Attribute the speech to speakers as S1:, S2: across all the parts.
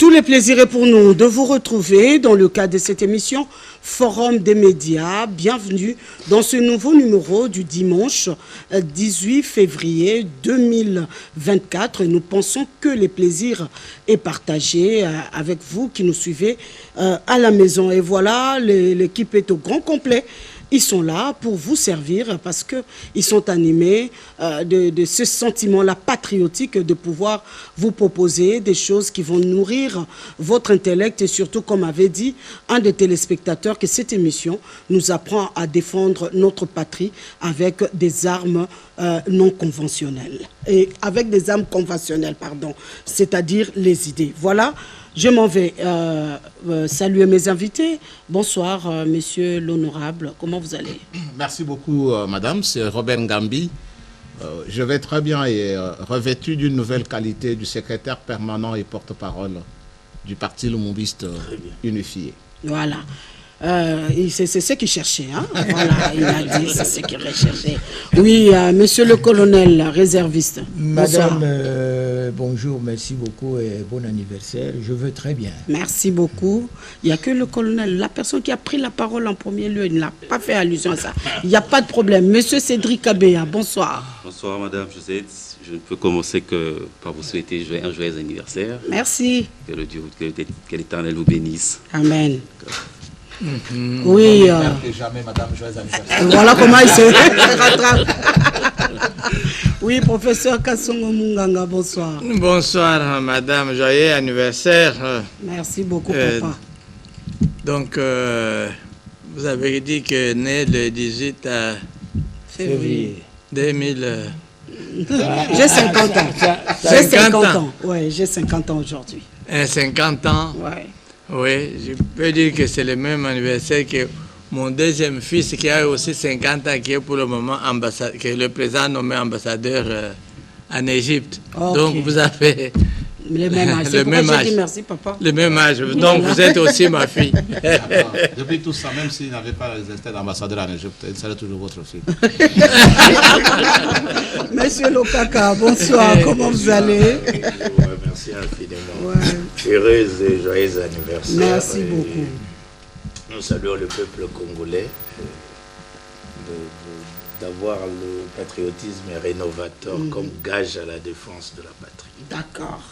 S1: Tout le plaisir est pour nous de vous retrouver dans le cadre de cette émission Forum des médias. Bienvenue dans ce nouveau numéro du dimanche 18 février 2024. Nous pensons que le plaisir est partagé avec vous qui nous suivez à la maison. Et voilà, l'équipe est au grand complet. Ils sont là pour vous servir parce qu'ils sont animés de ce sentiment-là patriotique de pouvoir vous proposer des choses qui vont nourrir votre intellect et surtout, comme avait dit un des téléspectateurs, que cette émission nous apprend à défendre notre patrie avec des armes non conventionnelles. Et avec des armes conventionnelles, pardon, c'est-à-dire les idées. Voilà. Je m'en vais saluer mes invités. Bonsoir, monsieur l'honorable. Comment vous allez?
S2: Merci beaucoup, madame. C'est Robert Ngambi. Je vais très bien et revêtu d'une nouvelle qualité du secrétaire permanent et porte-parole du Parti Lumumbiste unifié.
S1: Voilà. C'est ce qu'il cherchait. Hein? Voilà, il a dit, c'est ce qu'il recherchait. Oui, monsieur le colonel réserviste.
S3: Madame, bonjour, merci beaucoup et bon anniversaire. Je veux très bien.
S1: Merci beaucoup. Il n'y a que le colonel, la personne qui a pris la parole en premier lieu, il n'a pas fait allusion à ça. Il n'y a pas de problème. Monsieur Cédric Kabea, bonsoir.
S4: Bonsoir, madame Josette. Je ne peux commencer que par vous souhaiter un joyeux anniversaire.
S1: Merci.
S4: Que le Dieu, que l'Éternel vous bénisse.
S1: Amen. Oui.
S2: Et jamais, madame, joyeux anniversaire.
S1: Voilà comment il se rattrape. Oui, professeur Kassongo Munganga, bonsoir.
S3: Bonsoir, madame, joyeux anniversaire.
S1: Merci beaucoup, papa.
S3: Donc, vous avez dit que né le 18 février 2000.
S1: J'ai 50 ans. J'ai 50 ans. Oui, j'ai 50 ans aujourd'hui.
S3: 50 ans.
S1: Ouais.
S3: Oui, je peux dire que c'est le même anniversaire que mon deuxième fils qui a aussi 50 ans, qui est pour le moment ambassadeur, que le président nommé ambassadeur en Égypte. Okay. Donc vous avez
S1: le même âge.
S3: Le même âge.
S1: Dit merci, papa.
S3: Le même âge. Donc vous êtes aussi ma fille.
S2: Depuis tout ça, même s'il n'avait pas résisté d'ambassadeur en Égypte, il serait toujours votre fille.
S1: Monsieur Lokaka, bonsoir. Comment vous allez?
S5: Merci infiniment. Heureuse et joyeux anniversaire.
S1: Merci beaucoup.
S5: Nous saluons le peuple congolais d'avoir le patriotisme rénovateur comme gage à la défense de la patrie.
S1: D'accord.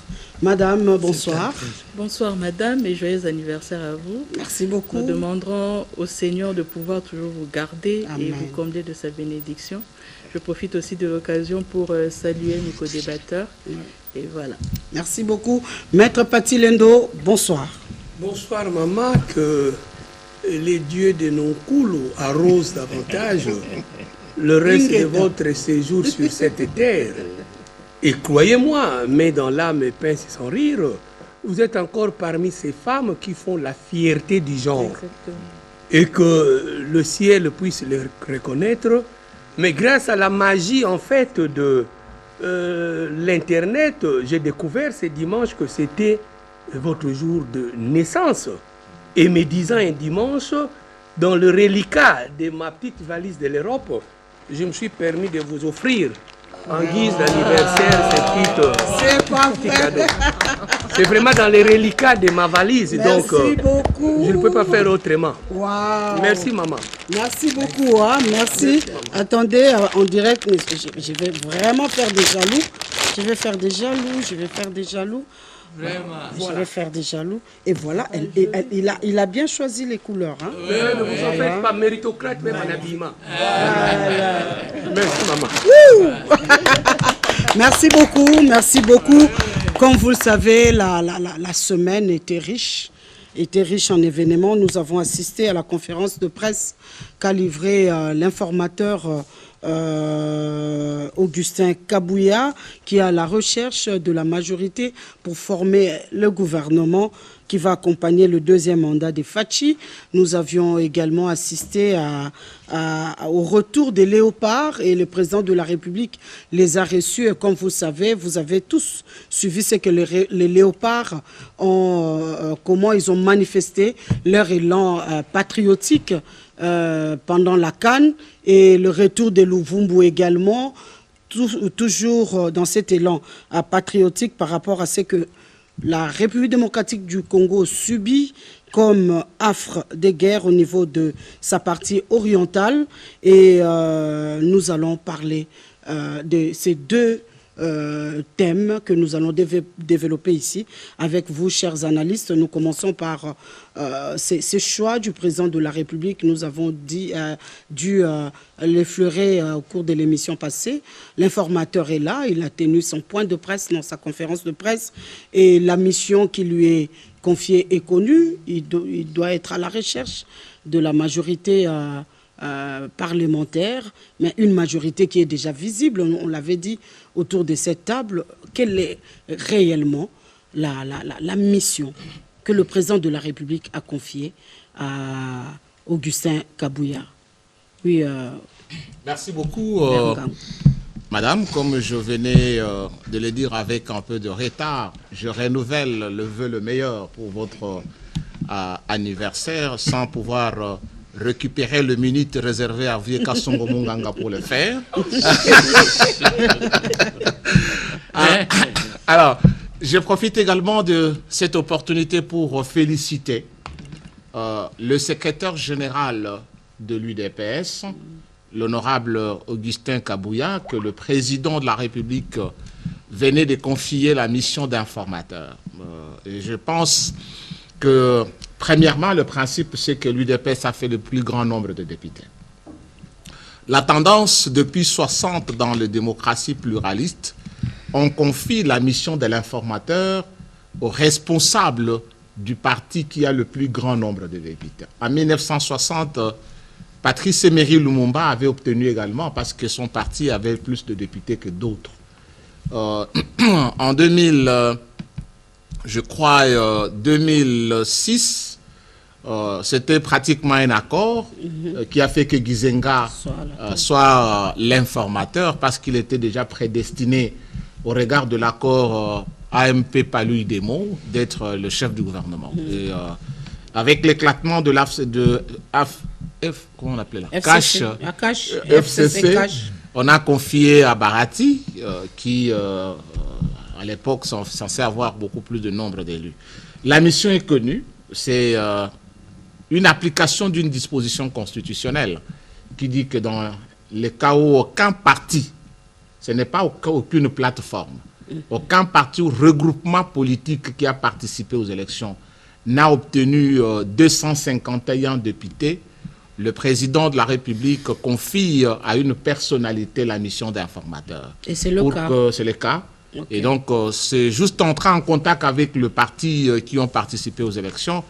S1: Madame, bonsoir.
S6: Bonsoir madame et joyeux anniversaire à vous.
S1: Merci beaucoup.
S6: Nous demanderons au Seigneur de pouvoir toujours vous garder. Amen. Et vous combler de sa bénédiction. Je profite aussi de l'occasion pour saluer nos co-débatteurs. Et voilà.
S1: Merci beaucoup. Maître Patilendo, bonsoir.
S7: Bonsoir maman, que les dieux de Nonkulu arrosent davantage le reste de votre séjour sur cette terre. Et croyez-moi, mais dans l'âme et pince sans rire, vous êtes encore parmi ces femmes qui font la fierté du genre.
S6: Exactement.
S7: Et que le ciel puisse les reconnaître. Mais grâce à la magie en fait de l'Internet, j'ai découvert ce dimanche que c'était votre jour de naissance. Et me disant un dimanche, dans le reliquat de ma petite valise de l'Europe, je me suis permis de vous offrir en guise d'anniversaire ces petits cadeaux. C'est vraiment dans les reliquats de ma valise.
S1: Merci
S7: donc
S1: beaucoup.
S7: Je ne peux pas faire autrement.
S1: Wow.
S7: Merci maman.
S1: Merci beaucoup. Hein. Merci. Attendez, en direct, je vais vraiment faire des jaloux. Je vais faire des jaloux.
S3: Vraiment.
S1: Je vais faire des jaloux. Et voilà, il a bien choisi les couleurs. Hein.
S7: Ne vous en faites pas, méritocrate même en habillement. Merci maman.
S1: Merci beaucoup. Comme vous le savez, la semaine était riche en événements. Nous avons assisté à la conférence de presse qu'a livré l'informateur Augustin Kabouya, qui est à la recherche de la majorité pour former le gouvernement qui va accompagner le deuxième mandat des Fachi. Nous avions également assisté au retour des léopards et le président de la République les a reçus. Et comme vous savez, vous avez tous suivi ce que les léopards comment ils ont manifesté leur élan patriotique pendant la CAN et le retour de Luvumbu également, toujours dans cet élan patriotique par rapport à ce que la République démocratique du Congo subit comme affre des guerres au niveau de sa partie orientale. Et nous allons parler de ces deux thèmes que nous allons développer ici avec vous, chers analystes. Nous commençons par ces choix du président de la République. Nous avons dû l'effleurer au cours de l'émission passée. L'informateur est là, il a tenu son point de presse dans sa conférence de presse et la mission qui lui est confiée est connue. Il doit être à la recherche de la majorité parlementaire, mais une majorité qui est déjà visible, on l'avait dit autour de cette table. Quelle est réellement la mission que le président de la République a confiée à Augustin Kabouya? Oui.
S2: Merci beaucoup, madame. Comme je venais de le dire avec un peu de retard, je renouvelle le vœu le meilleur pour votre anniversaire sans pouvoir récupérer le minute réservé à Vieux Kassongo Munganga pour le faire. Alors, je profite également de cette opportunité pour féliciter le secrétaire général de l'UDPS, l'honorable Augustin Kabouya, que le président de la République venait de confier la mission d'informateur. Et je pense que, premièrement, le principe, c'est que l'UDPS a fait le plus grand nombre de députés. La tendance, depuis 60 dans les démocraties pluralistes, on confie la mission de l'informateur au responsable du parti qui a le plus grand nombre de députés. En 1960, Patrice Emery Lumumba avait obtenu également, parce que son parti avait plus de députés que d'autres. En 2006, c'était pratiquement un accord qui a fait que Gizenga soit l'informateur, parce qu'il était déjà prédestiné au regard de l'accord AMP Paluy Demo d'être le chef du gouvernement. Et, avec l'éclatement de comment on appelait là? FCC, on a confié à Barati, qui à l'époque censé avoir beaucoup plus de nombre d'élus. La mission est connue, c'est une application d'une disposition constitutionnelle qui dit que dans le cas où aucun parti, ce n'est pas aucune plateforme, aucun parti ou regroupement politique qui a participé aux élections n'a obtenu 251 députés, le président de la République confie à une personnalité la mission d'informateur.
S1: Et c'est le cas.
S2: C'est le cas. Okay. Et donc, c'est juste entrer en contact avec le parti qui ont participé aux élections,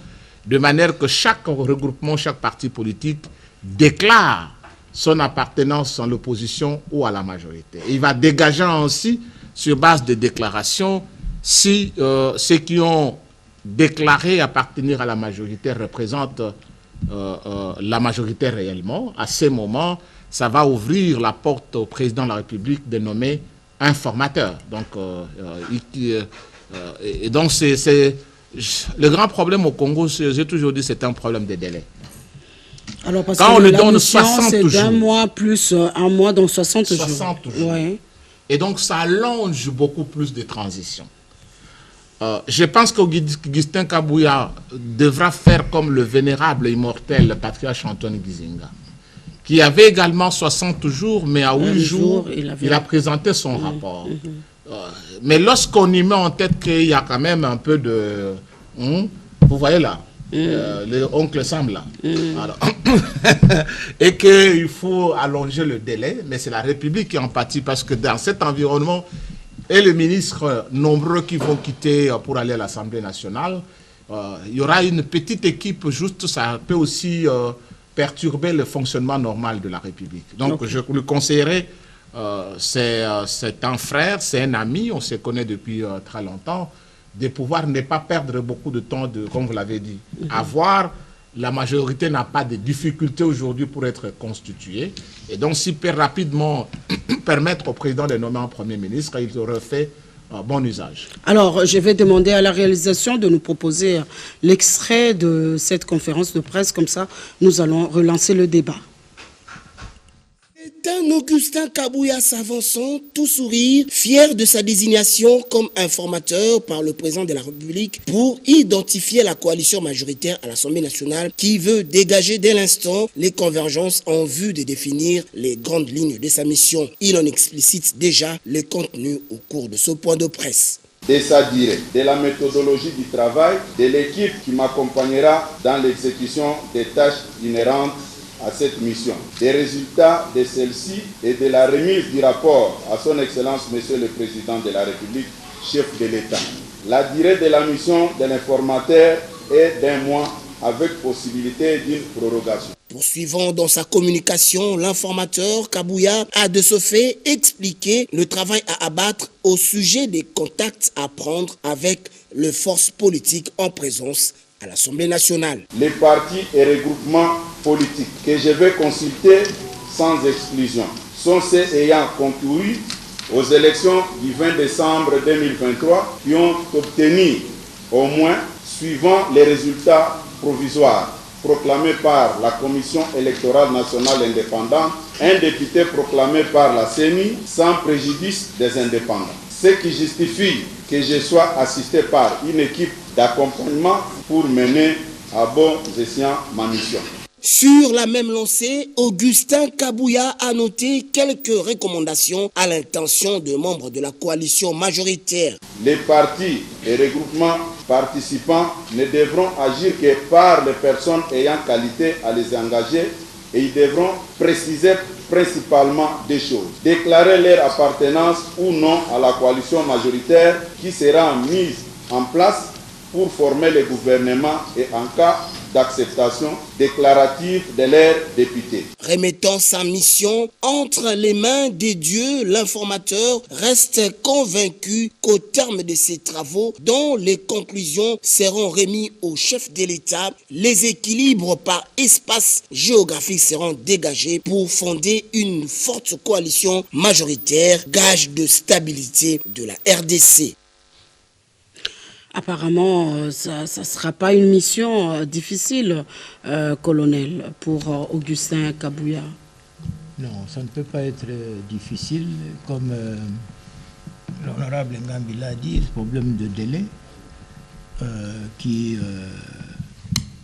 S2: de manière que chaque regroupement, chaque parti politique déclare son appartenance à l'opposition ou à la majorité. Et il va dégager ainsi, sur base de déclarations, si ceux qui ont déclaré appartenir à la majorité représentent la majorité réellement. À ce moment, ça va ouvrir la porte au président de la République de nommer informateur. Donc, et donc c'est le grand problème au Congo, j'ai toujours dit, c'est un problème de délai.
S1: Alors, parce
S2: quand
S1: que
S2: on le donne 60 jours,
S1: c'est d'un mois plus un mois, donc 60 jours.
S2: 60 jours. Ouais. Et donc, ça allonge beaucoup plus de transitions. Je pense qu'Augustin Kabouya devra faire comme le vénérable immortel, le patriarche Antoine Gizenga, qui avait également 60 jours, mais à 8 jours, il a présenté son rapport. Mais lorsqu'on y met en tête qu'il y a quand même un peu de... vous voyez là, le oncle Sam là. Alors, et qu'il faut allonger le délai, mais c'est la République qui en pâtit, parce que dans cet environnement, et les ministres nombreux qui vont quitter pour aller à l'Assemblée nationale, il y aura une petite équipe, juste ça peut aussi perturber le fonctionnement normal de la République. Donc je le conseillerais, c'est un frère, c'est un ami, on se connaît depuis très longtemps, de pouvoir ne pas perdre beaucoup de temps, comme vous l'avez dit, avoir... La majorité n'a pas de difficultés aujourd'hui pour être constituée. Et donc, si peut rapidement permettre au président de nommer un Premier ministre, il aurait fait bon usage.
S1: Alors, je vais demander à la réalisation de nous proposer l'extrait de cette conférence de presse. Comme ça, nous allons relancer le débat.
S8: certain Augustin Kabouya s'avançant, tout sourire, fier de sa désignation comme informateur par le président de la République pour identifier la coalition majoritaire à l'Assemblée nationale qui veut dégager dès l'instant les convergences en vue de définir les grandes lignes de sa mission. Il en explicite déjà le contenu au cours de ce point de presse.
S9: De sa durée, de la méthodologie du travail, de l'équipe qui m'accompagnera dans l'exécution des tâches inhérentes à cette mission, des résultats de celle-ci et de la remise du rapport à son Excellence Monsieur le Président de la République, chef de l'État. La durée de la mission de l'informateur est d'1 mois avec possibilité d'une prorogation.
S8: Poursuivant dans sa communication, l'informateur Kabouya a de ce fait expliqué le travail à abattre au sujet des contacts à prendre avec les forces politiques en présence à l'Assemblée nationale.
S9: Les partis et regroupements politiques que je vais consulter sans exclusion sont ceux ayant concouru aux élections du 20 décembre 2023 qui ont obtenu au moins, suivant les résultats provisoires proclamés par la Commission électorale nationale indépendante, un député proclamé par la CENI sans préjudice des indépendants. Ce qui justifie que je sois assisté par une équipe d'accompagnement pour mener à bon escient ma mission.
S8: Sur la même lancée, Augustin Kabouya a noté quelques recommandations à l'intention de membres de la coalition majoritaire.
S9: Les partis et regroupements participants ne devront agir que par les personnes ayant qualité à les engager et ils devront préciser principalement des choses. Déclarer leur appartenance ou non à la coalition majoritaire qui sera mise en place pour former le gouvernement et en cas d'acceptation déclarative de leurs députés.
S8: Remettant sa mission entre les mains des dieux, l'informateur reste convaincu qu'au terme de ces travaux, dont les conclusions seront remises au chef de l'État, les équilibres par espace géographique seront dégagés pour fonder une forte coalition majoritaire, gage de stabilité de la RDC.
S1: Apparemment, ça ne sera pas une mission difficile, colonel, pour Augustin Kabouya.
S10: Non, ça ne peut pas être difficile. Comme l'honorable Ngambi l'a dit, le problème de délai qui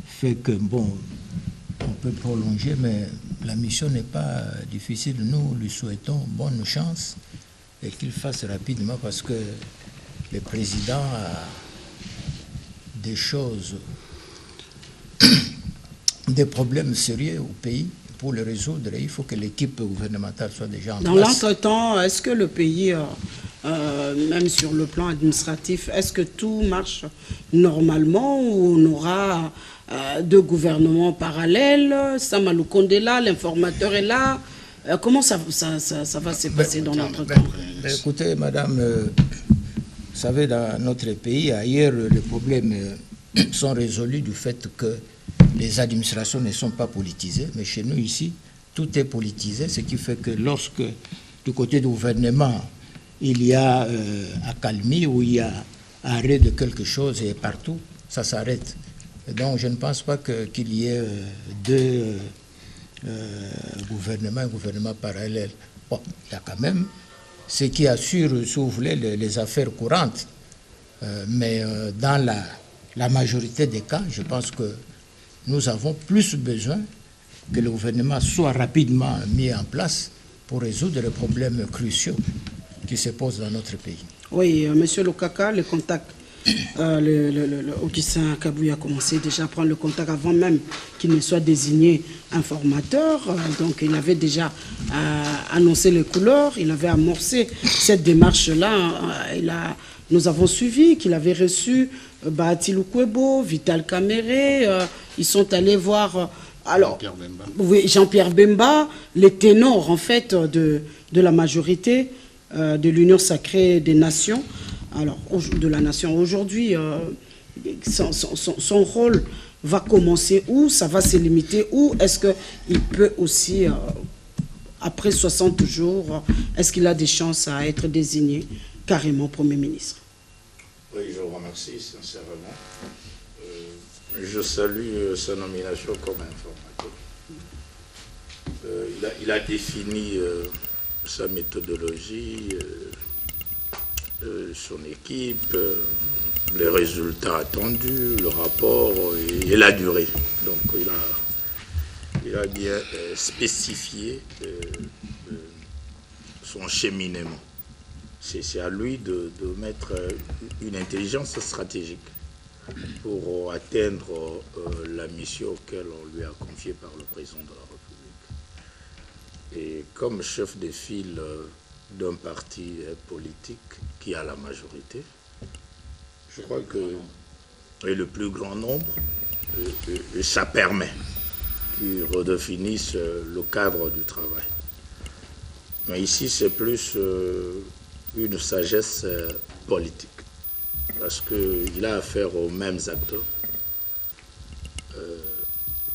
S10: fait que, bon, on peut prolonger, mais la mission n'est pas difficile. Nous lui souhaitons bonne chance et qu'il fasse rapidement parce que le président a des choses, des problèmes sérieux au pays. Pour les résoudre, il faut que l'équipe gouvernementale soit déjà en place.
S1: Dans l'entretemps, est-ce que le pays, même sur le plan administratif, est-ce que tout marche normalement ou on aura deux gouvernements parallèles? Samalou Kondé là, l'informateur est là. Comment ça va se passer dans l'entretemps?
S10: Écoutez, madame, vous savez, dans notre pays, ailleurs, les problèmes sont résolus du fait que les administrations ne sont pas politisées. Mais chez nous, ici, tout est politisé, ce qui fait que lorsque, du côté du gouvernement, il y a accalmie ou il y a arrêt de quelque chose et partout, ça s'arrête. Donc, je ne pense pas qu'il y ait deux gouvernements parallèles. Bon, il y a quand même ce qui assure, si vous voulez, les affaires courantes. Mais dans la majorité des cas, je pense que nous avons plus besoin que le gouvernement soit rapidement mis en place pour résoudre les problèmes cruciaux qui se posent dans notre pays.
S1: Oui, monsieur Lokaka, le contact, Augustin Kabouya a commencé déjà à prendre le contact avant même qu'il ne soit désigné informateur. Donc il avait déjà annoncé les couleurs, il avait amorcé cette démarche-là. Nous avons suivi qu'il avait reçu Bahati Lukwebo, Vital Kamere, ils sont allés voir Jean-Pierre Bemba, les ténors en fait de la majorité de l'Union sacrée des nations, de la nation. Aujourd'hui, son rôle va commencer où? Ça va se limiter où? Est-ce qu'il peut aussi, après 60 jours, est-ce qu'il a des chances à être désigné carrément Premier ministre?
S5: Oui, je vous remercie sincèrement. Je salue sa nomination comme informateur. Il a défini sa méthodologie, son équipe, les résultats attendus, le rapport et la durée. Donc il a bien spécifié son cheminement. C'est à lui de mettre une intelligence stratégique pour atteindre la mission auquel on lui a confiée par le président de la République. Et comme chef de file d'un parti politique qui a la majorité, je crois que et le plus grand nombre, ça permet qu'ils redéfinissent le cadre du travail. Mais ici, c'est plus une sagesse politique, parce qu'il a affaire aux mêmes acteurs.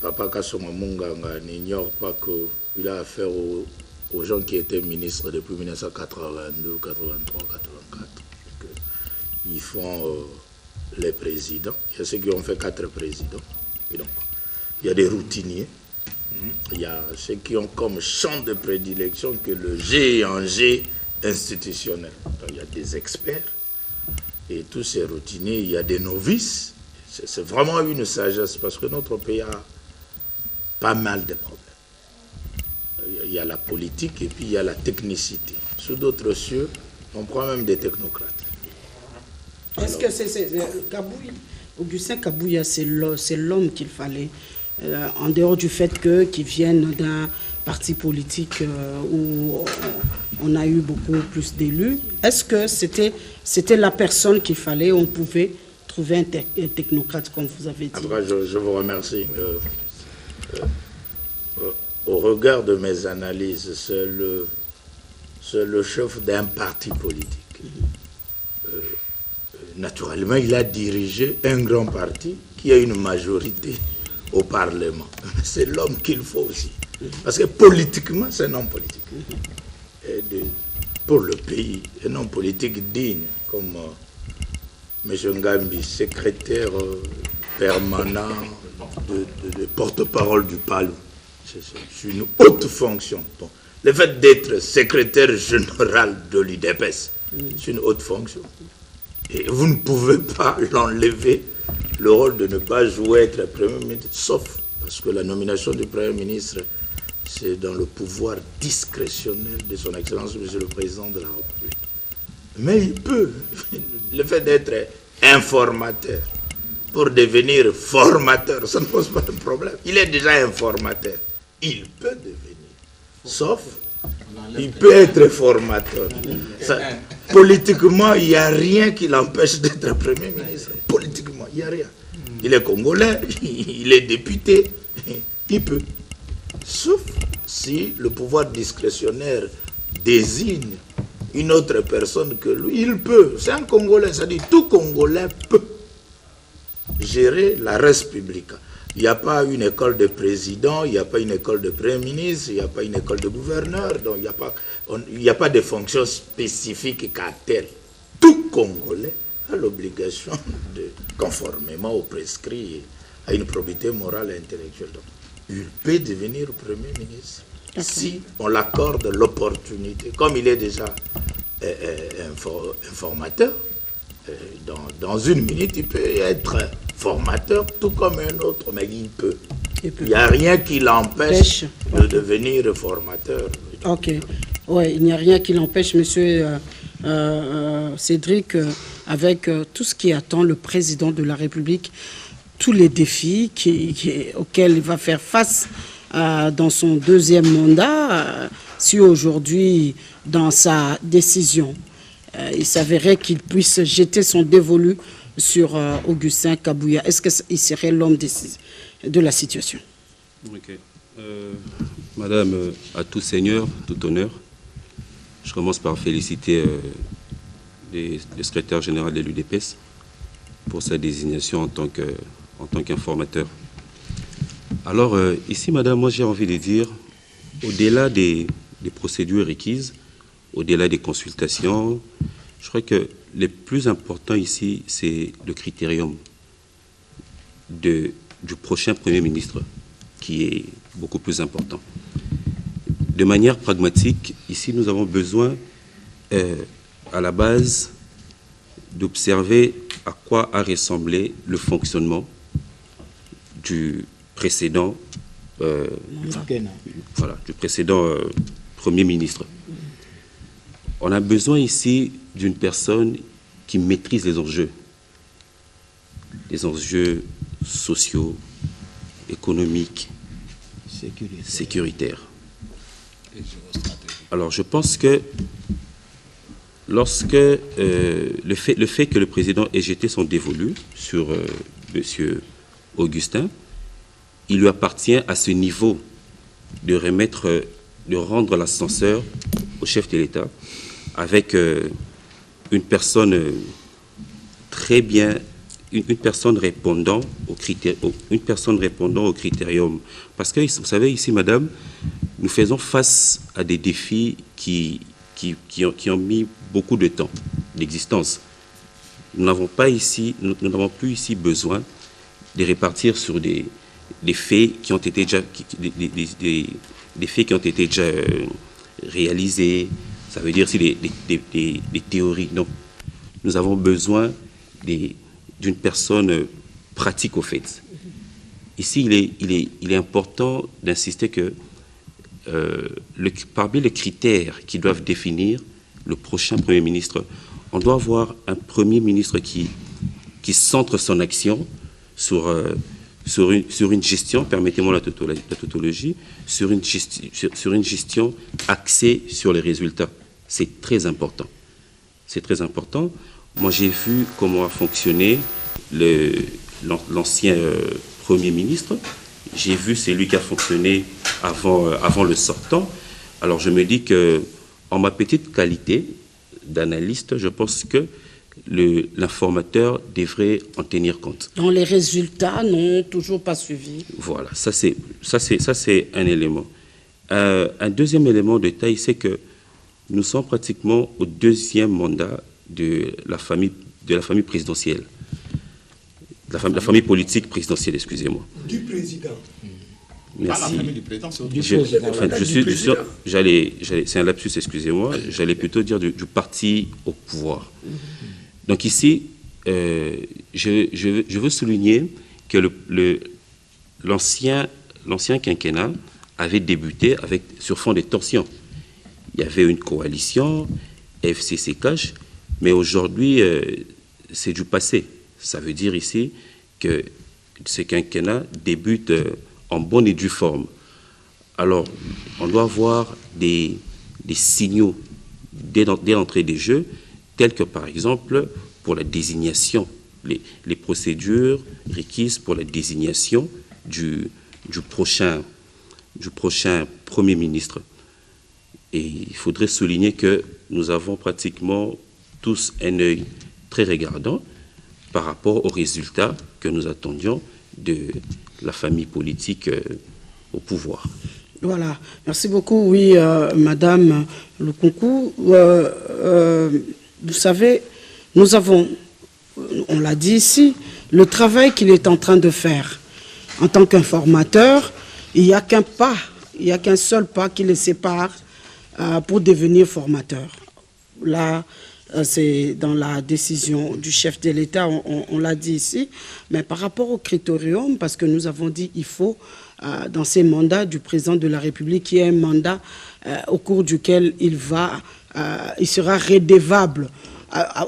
S5: Papa Kasonga Munganga n'ignore pas qu'il a affaire aux gens qui étaient ministres depuis 1982, 83, 84. Ils font les présidents. Il y a ceux qui ont fait 4 présidents. Et donc, il y a des routiniers. Il y a ceux qui ont comme champ de prédilection que le G en G institutionnel. Donc, il y a des experts. Et tous ces routiniers, il y a des novices. C'est vraiment une sagesse, parce que notre pays a pas mal de problèmes. Il y a la politique et puis il y a la technicité. Sous d'autres cieux, on prend même des technocrates.
S1: Est-ce que c'est Augustin Kabouya, c'est l'homme qu'il fallait, en dehors du fait qu'il vienne d'un parti politique où on a eu beaucoup plus d'élus? Est-ce que c'était la personne qu'il fallait? On pouvait trouver un technocrate, comme vous avez dit.
S5: En tout cas, je vous remercie. Au regard de mes analyses, c'est le chef d'un parti politique. Naturellement, il a dirigé un grand parti qui a une majorité au Parlement. C'est l'homme qu'il faut aussi. Parce que politiquement, c'est un homme politique. Et pour le pays, un homme politique digne, comme M. Ngambi, secrétaire permanent de porte-parole du PALU. C'est une haute fonction. Donc, le fait d'être secrétaire général de l'UDPS, c'est une haute fonction. Et vous ne pouvez pas l'enlever, le rôle de ne pas jouer être Premier ministre, sauf parce que la nomination du Premier ministre, c'est dans le pouvoir discrétionnel de son Excellence, Monsieur le Président de la République. Mais il peut, le fait d'être informateur pour devenir formateur, ça ne pose pas de problème. Il est déjà informateur. Il peut devenir, sauf il peut être formateur. Ça, politiquement, il n'y a rien qui l'empêche d'être Premier ministre. Politiquement, il n'y a rien. Il est congolais, il est député, il peut. Sauf si le pouvoir discrétionnaire désigne une autre personne que lui, il peut. C'est un Congolais, c'est-à-dire tout Congolais peut gérer la res publica. Il n'y a pas une école de président, il n'y a pas une école de premier ministre, il n'y a pas une école de gouverneur, donc il n'y a pas de fonction spécifique qu'à tel. Tout Congolais a l'obligation, conformément au prescrit, à une probité morale et intellectuelle. Donc, il peut devenir Premier ministre si on l'accorde l'opportunité. Comme il est déjà informateur, dans une minute, il peut être formateur tout comme un autre, mais il peut. Il n'y a rien qui l'empêche de devenir formateur.
S1: Ok. Ouais, il n'y a rien qui l'empêche, monsieur Cédric, avec tout ce qui attend le président de la République, tous les défis auxquels il va faire face dans son deuxième mandat, si aujourd'hui, dans sa décision, il s'avérait qu'il puisse jeter son dévolu sur Augustin Kabouya. Est-ce qu'il serait l'homme de la situation?
S4: Ok. Madame, à tout seigneur, tout honneur, je commence par féliciter le secrétaire général de l'UDPS pour sa désignation en tant qu'informateur. Alors, ici, madame, moi j'ai envie de dire, au-delà des procédures requises, au-delà des consultations, je crois que le plus important ici, c'est le critérium du prochain Premier ministre, qui est beaucoup plus important. de manière pragmatique, ici, nous avons besoin, à la base, d'observer à quoi a ressemblé le fonctionnement du précédent, du précédent Premier ministre. On a besoin ici d'une personne qui maîtrise les enjeux sociaux, économiques, sécuritaires. Alors, je pense que lorsque le fait que le président ait jeté son dévolu sur M. Augustin, il lui appartient à ce niveau de rendre l'ascenseur au chef de l'État avec une personne très bien, une personne répondant aux critériums. Parce que, vous savez, ici, madame, nous faisons face à des défis qui ont mis beaucoup de temps d'existence. Nous n'avons plus ici besoin de répartir sur des faits qui ont été déjà des faits qui ont été déjà réalisés. Ça veut dire aussi des théories. Non, nous avons besoin d'une personne pratique au fait. Ici, il est important d'insister que parmi les critères qui doivent définir le prochain Premier ministre, on doit avoir un Premier ministre qui centre son action sur une gestion, permettez-moi la tautologie, sur une gestion axée sur les résultats. C'est très important. C'est très important. Moi, j'ai vu comment a fonctionné l'ancien Premier ministre. J'ai vu celui qui a fonctionné avant le sortant. Alors, je me dis que, en ma petite qualité d'analyste, je pense que l'informateur devrait en tenir compte.
S1: Donc les résultats n'ont toujours pas suivi.
S4: Voilà, ça c'est un élément. Un deuxième élément de taille, c'est que nous sommes pratiquement au deuxième mandat de la famille présidentielle, la famille politique présidentielle, excusez-moi.
S7: Du président.
S4: Merci.
S2: Pas la famille du président,
S4: c'est un lapsus, excusez-moi. J'allais plutôt dire du parti au pouvoir. Donc ici, je veux souligner que l'ancien quinquennat avait débuté sur fond de tensions. Il y avait une coalition, FCC-CACH, mais aujourd'hui, c'est du passé. Ça veut dire ici que ce quinquennat débute en bonne et due forme. Alors, on doit avoir des signaux dès l'entrée des jeux, tels que, par exemple, pour la désignation, les procédures requises pour la désignation du prochain Premier ministre. Et il faudrait souligner que nous avons pratiquement tous un œil très regardant par rapport aux résultats que nous attendions de la famille politique au pouvoir.
S1: Voilà, merci beaucoup. Oui, Madame Lukunku, vous savez, on l'a dit ici, le travail qu'il est en train de faire en tant qu'informateur, il n'y a qu'un seul pas qui le sépare pour devenir formateur. Là, c'est dans la décision du chef de l'État, on l'a dit ici, mais par rapport au critérium, parce que nous avons dit il faut, dans ces mandats du président de la République, qu'il y ait un mandat au cours duquel il sera redevable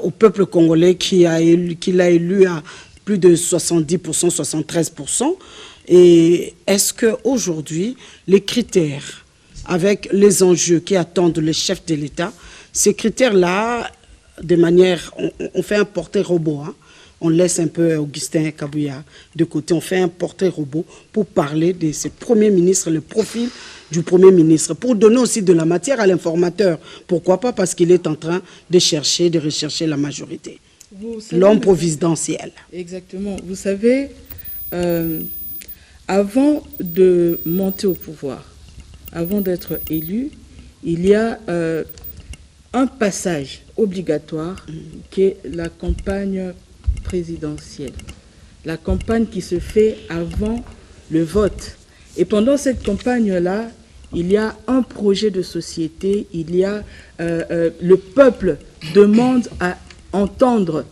S1: au peuple congolais qu'il a élu à plus de 70%, 73%. Et est-ce qu'aujourd'hui, les critères, avec les enjeux qui attendent les chefs de l'État, ces critères-là, de manière, on fait un portrait robot, hein. On laisse un peu Augustin Kabouya de côté, on fait un portrait robot pour parler de ce Premier ministre, le profil du Premier ministre, pour donner aussi de la matière à l'informateur. Pourquoi pas? Parce qu'il est en train de rechercher la majorité. L'homme providentiel.
S6: Exactement. Vous savez, avant de monter au pouvoir, avant d'être élu, il y a un passage obligatoire qui est la campagne présidentielle. La campagne qui se fait avant le vote. Et pendant cette campagne-là, il y a un projet de société, il y a le peuple demande à entendre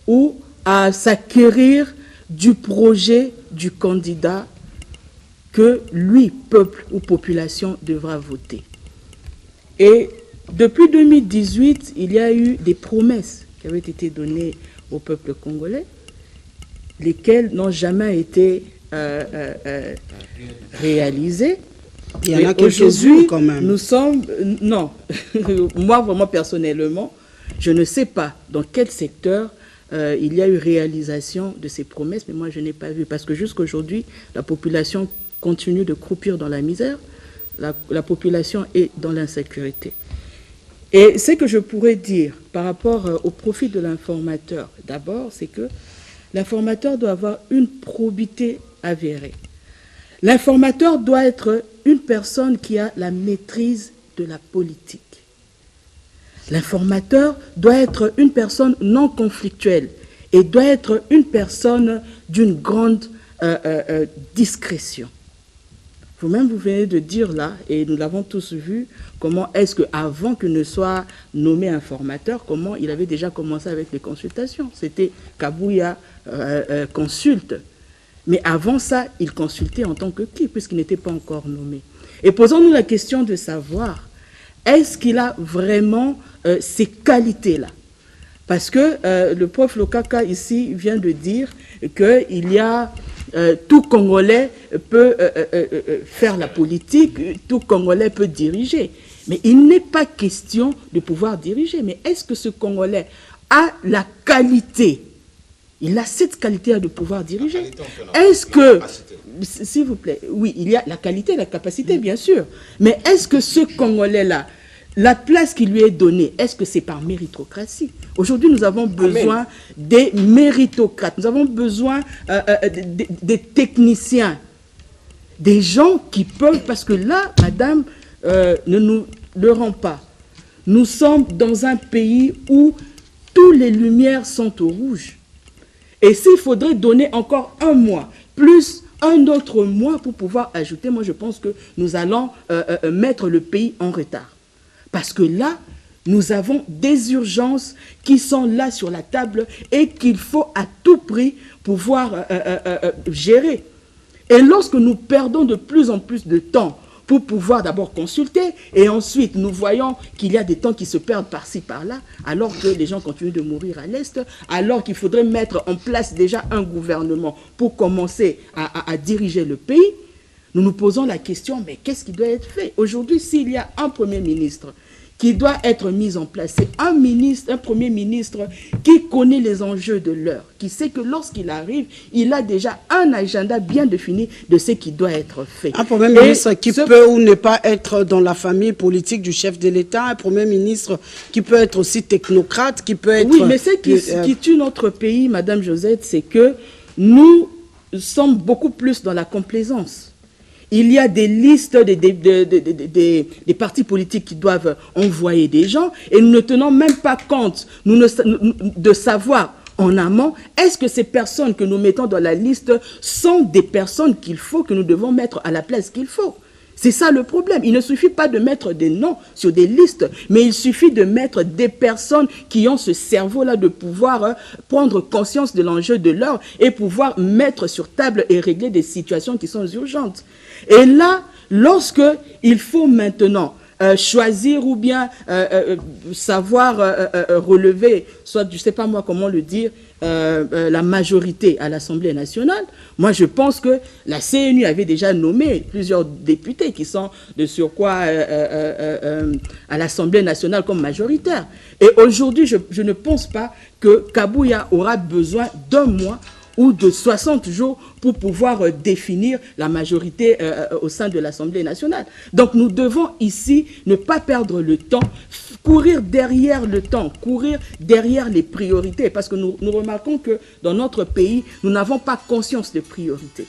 S6: ou à s'acquérir du projet du candidat que lui, peuple ou population, devra voter. Et depuis 2018, il y a eu des promesses qui avaient été données au peuple congolais, lesquelles n'ont jamais été réalisées.
S1: Il y en a quelques-unes quand même.
S6: Nous sommes... non, moi vraiment personnellement, je ne sais pas dans quel secteur il y a eu réalisation de ces promesses, mais moi je n'ai pas vu. Parce que jusqu'à aujourd'hui, la population continue de croupir dans la misère, la population est dans l'insécurité. Et ce que je pourrais dire par rapport au profil de l'informateur, d'abord, c'est que l'informateur doit avoir une probité avérée. L'informateur doit être une personne qui a la maîtrise de la politique. L'informateur doit être une personne non conflictuelle et doit être une personne d'une grande discrétion. Vous-même, vous venez de dire là, et nous l'avons tous vu, comment est-ce qu'avant qu'il ne soit nommé informateur, comment il avait déjà commencé avec les consultations. C'était Kabouya consulte. Mais avant ça, il consultait en tant que qui, puisqu'il n'était pas encore nommé. Et posons-nous la question de savoir, est-ce qu'il a vraiment ces qualités-là? Parce que le prof Lokaka ici vient de dire qu'il y a... tout Congolais peut faire la politique, tout Congolais peut diriger. Mais il n'est pas question de pouvoir diriger. Mais est-ce que ce Congolais a la qualité? Il a cette qualité de pouvoir diriger. Est-ce que, s'il vous plaît, oui, il y a la qualité, la capacité, bien sûr. Mais est-ce que ce Congolais-là, la place qui lui est donnée, est-ce que c'est par méritocratie? Aujourd'hui, nous avons besoin des méritocrates, nous avons besoin des techniciens, des gens qui peuvent, parce que là, madame, ne nous leurrons pas. Nous sommes dans un pays où toutes les lumières sont au rouge. Et s'il faudrait donner encore un mois, plus un autre mois pour pouvoir ajouter, moi je pense que nous allons mettre le pays en retard. Parce que là, nous avons des urgences qui sont là sur la table et qu'il faut à tout prix pouvoir gérer. Et lorsque nous perdons de plus en plus de temps pour pouvoir d'abord consulter et ensuite nous voyons qu'il y a des temps qui se perdent par-ci, par-là, alors que les gens continuent de mourir à l'Est, alors qu'il faudrait mettre en place déjà un gouvernement pour commencer à diriger le pays, nous nous posons la question, mais qu'est-ce qui doit être fait? Aujourd'hui, s'il y a un Premier ministre qui doit être mis en place, c'est un Premier ministre qui connaît les enjeux de l'heure, qui sait que lorsqu'il arrive, il a déjà un agenda bien défini de ce qui doit être fait.
S1: Un Premier ministre qui peut ou ne pas être dans la famille politique du chef de l'État, un Premier ministre qui peut être aussi technocrate, qui peut être...
S6: Oui, mais ce qui tue notre pays, Madame Josette, c'est que nous sommes beaucoup plus dans la complaisance. Il y a des listes des partis politiques qui doivent envoyer des gens et nous ne tenons même pas compte de savoir en amont, est-ce que ces personnes que nous mettons dans la liste sont des personnes qu'il faut, que nous devons mettre à la place qu'il faut? C'est ça le problème. Il ne suffit pas de mettre des noms sur des listes, mais il suffit de mettre des personnes qui ont ce cerveau-là de pouvoir prendre conscience de l'enjeu de l'heure et pouvoir mettre sur table et régler des situations qui sont urgentes. Et là, lorsque il faut maintenant choisir ou bien savoir relever, soit je ne sais pas moi comment le dire, la majorité à l'Assemblée nationale, moi je pense que la CNU avait déjà nommé plusieurs députés qui sont de surcroît à l'Assemblée nationale comme majoritaires. Et aujourd'hui, je ne pense pas que Kabouya aura besoin d'un mois ou de 60 jours pour pouvoir définir la majorité au sein de l'Assemblée nationale. Donc nous devons ici ne pas perdre le temps, courir derrière le temps, courir derrière les priorités, parce que nous remarquons que dans notre pays, nous n'avons pas conscience des priorités.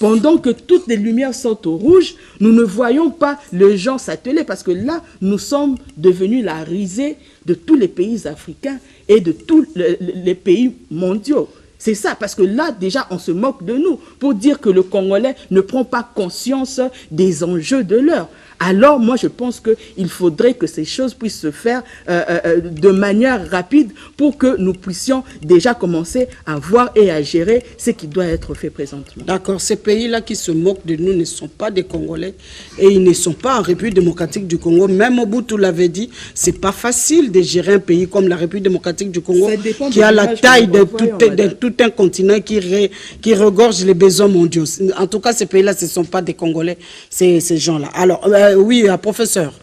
S6: Pendant que toutes les lumières sont au rouge, nous ne voyons pas les gens s'atteler, parce que là, nous sommes devenus la risée de tous les pays africains et de tous les pays mondiaux. C'est ça, parce que là, déjà, on se moque de nous pour dire que le Congolais ne prend pas conscience des enjeux de l'heure. alors moi je pense qu'il faudrait que ces choses puissent se faire de manière rapide pour que nous puissions déjà commencer à voir et à gérer ce qui doit être fait présentement.
S1: D'accord, ces pays-là qui se moquent de nous ne sont pas des Congolais et ils ne sont pas en République démocratique du Congo. Même Mobutu l'avait dit, c'est pas facile de gérer un pays comme la République démocratique du Congo qui a la taille de tout un continent qui regorge les besoins mondiaux. En tout cas, ces pays-là, ce ne sont pas des Congolais, ces gens-là. Alors, oui, professeur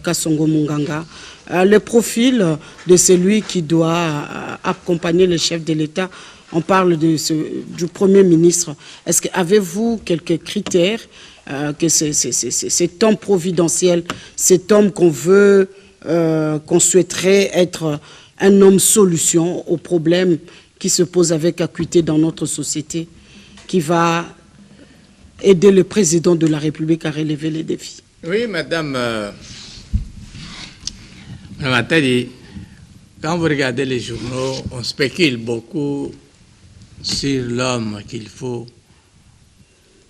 S1: Kasongo Munganga, le profil de celui qui doit accompagner le chef de l'État, on parle du Premier ministre. Est-ce que avez-vous quelques critères que cet homme providentiel, cet homme qu'on veut, qu'on souhaiterait être un homme solution aux problèmes qui se posent avec acuité dans notre société, qui va aider le président de la République à relever les défis?
S3: Oui, Madame Matadi, quand vous regardez les journaux, on spécule beaucoup sur l'homme qu'il faut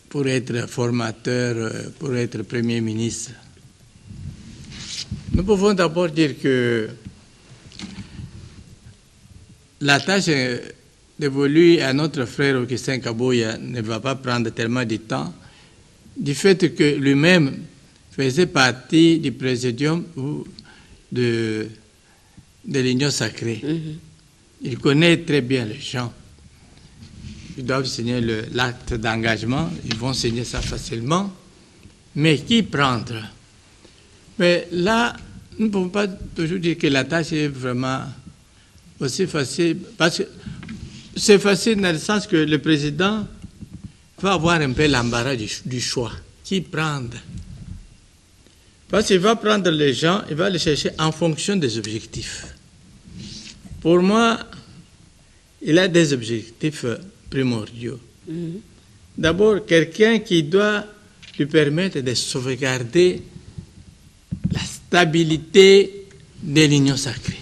S3: pour être formateur, pour être Premier ministre. Nous pouvons d'abord dire que la tâche dévolue à notre frère Augustin Kabuya ne va pas prendre tellement de temps, du fait que lui-même faisait partie du présidium de l'Union sacrée. Il connaît très bien les gens. Ils doivent signer l'acte d'engagement, ils vont signer ça facilement. Mais qui prendre? Mais là, nous ne pouvons pas toujours dire que la tâche est vraiment aussi facile, parce que c'est facile dans le sens que le président va avoir un peu l'embarras du choix. Qui prendre? Parce qu'il va prendre les gens, il va les chercher en fonction des objectifs. Pour moi, il a des objectifs primordiaux. D'abord, quelqu'un qui doit lui permettre de sauvegarder la stabilité de l'Union sacrée.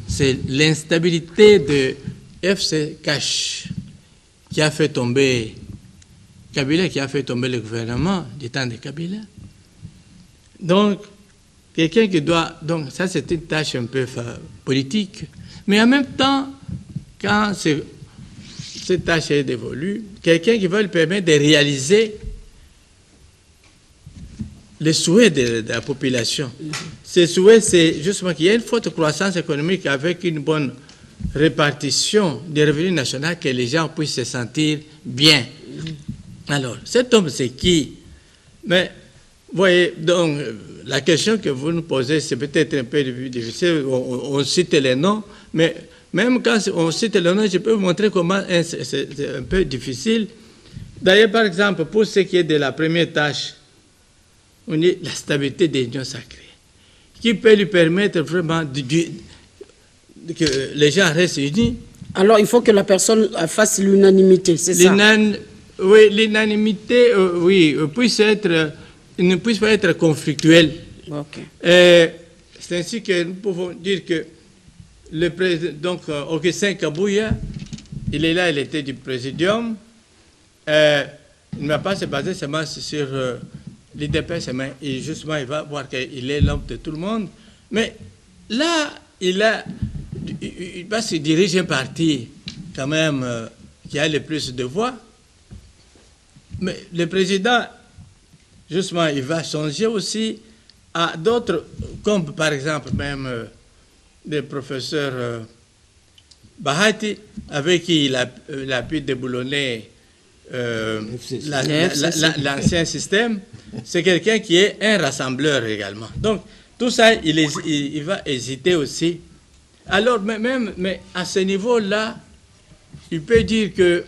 S3: C'est l'instabilité de FC Cash qui a fait tomber Kabila, qui a fait tomber le gouvernement du temps de Kabila. Donc, quelqu'un qui doit... Donc, ça, c'est une tâche un peu politique. Mais en même temps, quand cette tâche est dévolue, quelqu'un qui va lui permettre de réaliser les souhaits de la population. Ces souhaits, c'est justement qu'il y ait une forte croissance économique avec une bonne répartition des revenus nationaux, que les gens puissent se sentir bien. Alors, cet homme, c'est qui? Mais, vous voyez, donc, la question que vous nous posez, c'est peut-être un peu difficile. On cite les noms, mais même quand on cite les noms, je peux vous montrer comment c'est un peu difficile. D'ailleurs, par exemple, pour ce qui est de la première tâche, on est la stabilité de l'Union sacrée, qui peut lui permettre vraiment que les gens restent unis.
S1: Alors, il faut que la personne fasse l'unanimité, c'est ça?
S3: Oui, l'unanimité, ne puisse pas être conflictuelle.
S1: Okay.
S3: C'est ainsi que nous pouvons dire que le président, donc Augustin Kabuya, il est là, il était du présidium. Il ne va pas se baser seulement sur l'IDPS, mais justement, il va voir qu'il est l'homme de tout le monde. Mais là, il va se diriger un parti, quand même, qui a le plus de voix. Mais le président, justement, il va changer aussi à d'autres, comme par exemple même le professeur Bahati, avec qui il a pu déboulonner l'ancien système. C'est quelqu'un qui est un rassembleur également. Donc, tout ça, il va hésiter aussi. Alors, mais à ce niveau-là, il peut dire que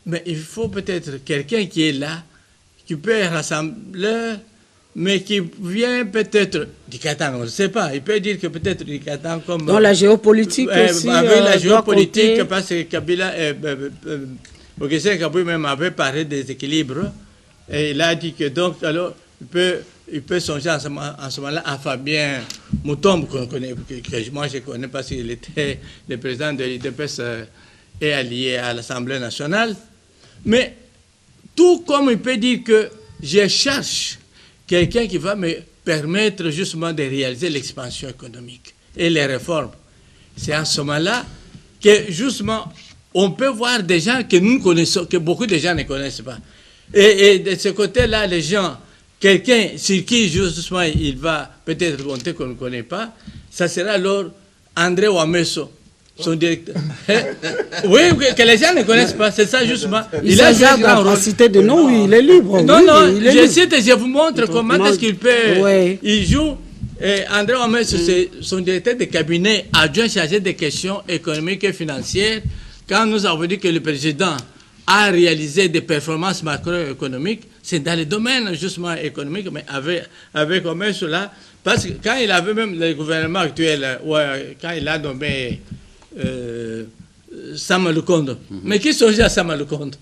S3: mais il faut peut-être quelqu'un qui est là, qui peut être rassembleur, mais qui vient peut-être du Katanga, on ne sait pas. Il peut dire que peut-être du Katanga comme...
S1: Dans la géopolitique aussi.
S3: Avec la géopolitique, parce que Kabila, Augustin Kabuya même avait parlé des équilibres, et il a dit que donc, alors, il peut songer en ce moment-là à Fabien Moutombe, que moi je connais parce qu'il était le président de l'IDPS et allié à l'Assemblée nationale. Mais Tout comme il peut dire que je cherche quelqu'un qui va me permettre justement de réaliser l'expansion économique et les réformes. C'est à ce moment-là que justement on peut voir des gens que nous connaissons, que beaucoup de gens ne connaissent pas. Et de ce côté-là, les gens, quelqu'un sur qui justement il va peut-être compter qu'on ne connaît pas, ça sera alors André Ouamesso, son directeur. Oui, que les gens ne connaissent pas, c'est ça justement.
S1: Il a joué à citer de nom, oui, il est libre.
S3: Non,
S1: oui,
S3: non,
S1: il est
S3: je
S1: libre.
S3: cite et je vous montre comment est-ce qu'il peut.
S1: Ouais.
S3: Il joue. Et André Ouamesso, c'est son directeur de cabinet adjoint chargé des questions économiques et financières. Quand nous avons dit que le président a réalisé des performances macroéconomiques, c'est dans le domaine justement économique, mais avec Ouamesso là, parce que quand il avait même le gouvernement actuel, quand il a nommé Sama Lukonde. Mais qui songeait à Sama Lukonde?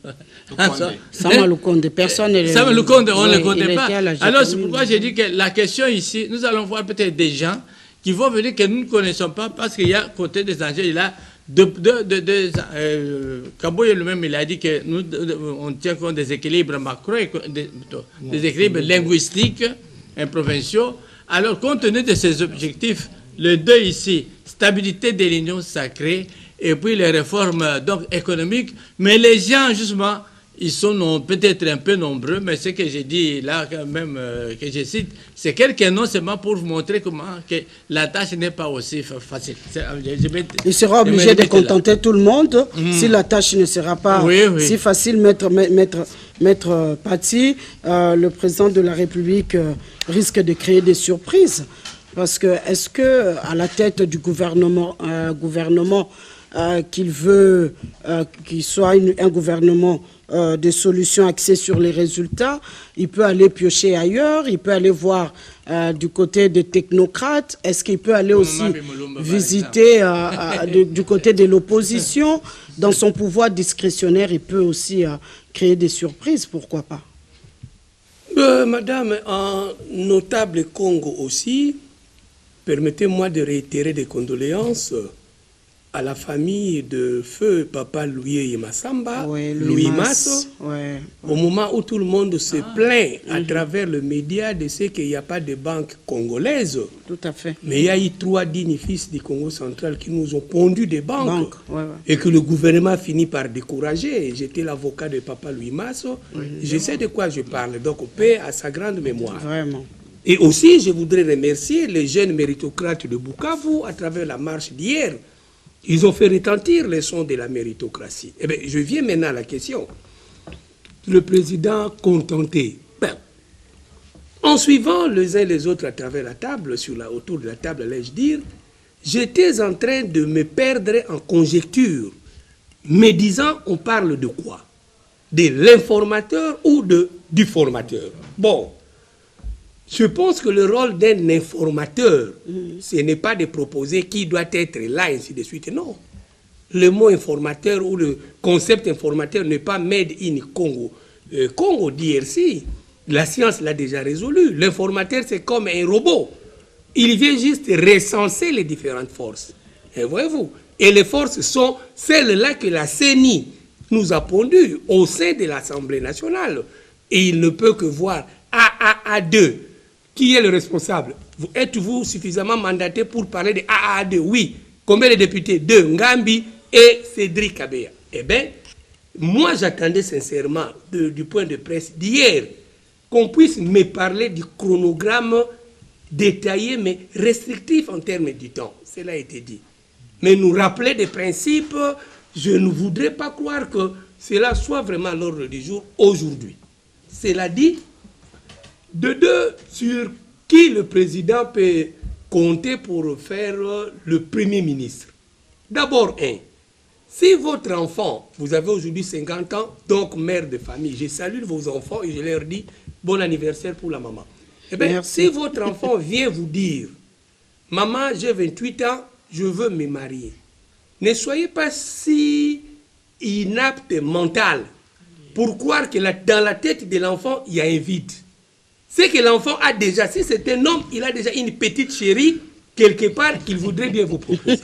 S1: Sama Lukonde, personne ne
S3: Sama Lukonde, on ne le
S1: il
S3: connaît pas.
S1: était
S3: Alors c'est pourquoi j'ai dit que la question ici, nous allons voir peut-être des gens qui vont venir que nous ne connaissons pas parce qu'il y a côté des enjeux, il a Kaboye lui-même, il a dit que nous on tient compte des équilibres des équilibres linguistiques et provinciaux. Alors, compte tenu de ces objectifs, les deux ici, stabilité de l'union sacrée et puis les réformes donc, économiques, mais les gens, justement, ils sont peut-être un peu nombreux, mais ce que j'ai dit là, quand même, que je cite, c'est quelques noms seulement pour vous montrer comment que la tâche n'est pas aussi facile.
S1: Il sera obligé de contenter tout le monde si la tâche ne sera pas si facile. Maître Paty, le président de la République risque de créer des surprises. Parce que, est-ce que à la tête du gouvernement, qu'il veut qu'il soit un gouvernement de solutions axées sur les résultats, il peut aller piocher ailleurs, il peut aller voir du côté des technocrates, est-ce qu'il peut aller aussi visiter du côté de l'opposition? Dans son pouvoir discrétionnaire, il peut aussi créer des surprises, pourquoi pas?
S7: Madame, en notable Congo aussi, permettez-moi de réitérer des condoléances à la famille de feu Papa Louis Massamba, Louis Masso, au moment où tout le monde se plaint à travers le média de ce qu'il n'y a pas de banque congolaise.
S1: Tout à fait.
S7: Mais il y a eu 3 dignes fils du Congo central qui nous ont pondu des banques et que le gouvernement finit par décourager. J'étais l'avocat de Papa Louis Masso. Je sais de quoi je parle. Donc, paix à sa grande mémoire.
S1: Vraiment.
S7: Et aussi, je voudrais remercier les jeunes méritocrates de Bukavu à travers la marche d'hier. Ils ont fait retentir les sons de la méritocratie. Eh bien, je viens maintenant à la question. Le président contenté. En suivant les uns les autres à travers la table, autour de la table, allais-je dire, j'étais en train de me perdre en conjecture, me disant, on parle de quoi? De l'informateur ou du formateur? Bon. Je pense que le rôle d'un informateur, ce n'est pas de proposer qui doit être là, ainsi de suite. Non. Le mot informateur ou le concept informateur n'est pas made in Congo. Congo, DRC, la science l'a déjà résolu. L'informateur, c'est comme un robot. Il vient juste recenser les différentes forces. Et voyez-vous. Et les forces sont celles-là que la CENI nous a pondues au sein de l'Assemblée nationale. Et il ne peut que voir AAA2. Qui est le responsable? Êtes-vous suffisamment mandaté pour parler de AAA2? Oui. Combien de députés? 2. Ngambi et Cédric Kabea. Eh bien, moi j'attendais sincèrement du point de presse d'hier qu'on puisse me parler du chronogramme détaillé mais restrictif en termes du temps. Cela a été dit. Mais nous rappeler des principes, je ne voudrais pas croire que cela soit vraiment l'ordre du jour aujourd'hui. Cela dit, de deux, sur qui le président peut compter pour faire le premier ministre. D'abord, si votre enfant, vous avez aujourd'hui 50 ans, donc mère de famille, je salue vos enfants et je leur dis bon anniversaire pour la maman. Eh bien, si votre enfant vient vous dire, maman, j'ai 28 ans, je veux me marier, ne soyez pas si inapte mental pour croire que dans la tête de l'enfant, il y a un vide. C'est que l'enfant a déjà, si c'est un homme, il a déjà une petite chérie quelque part qu'il voudrait bien vous proposer.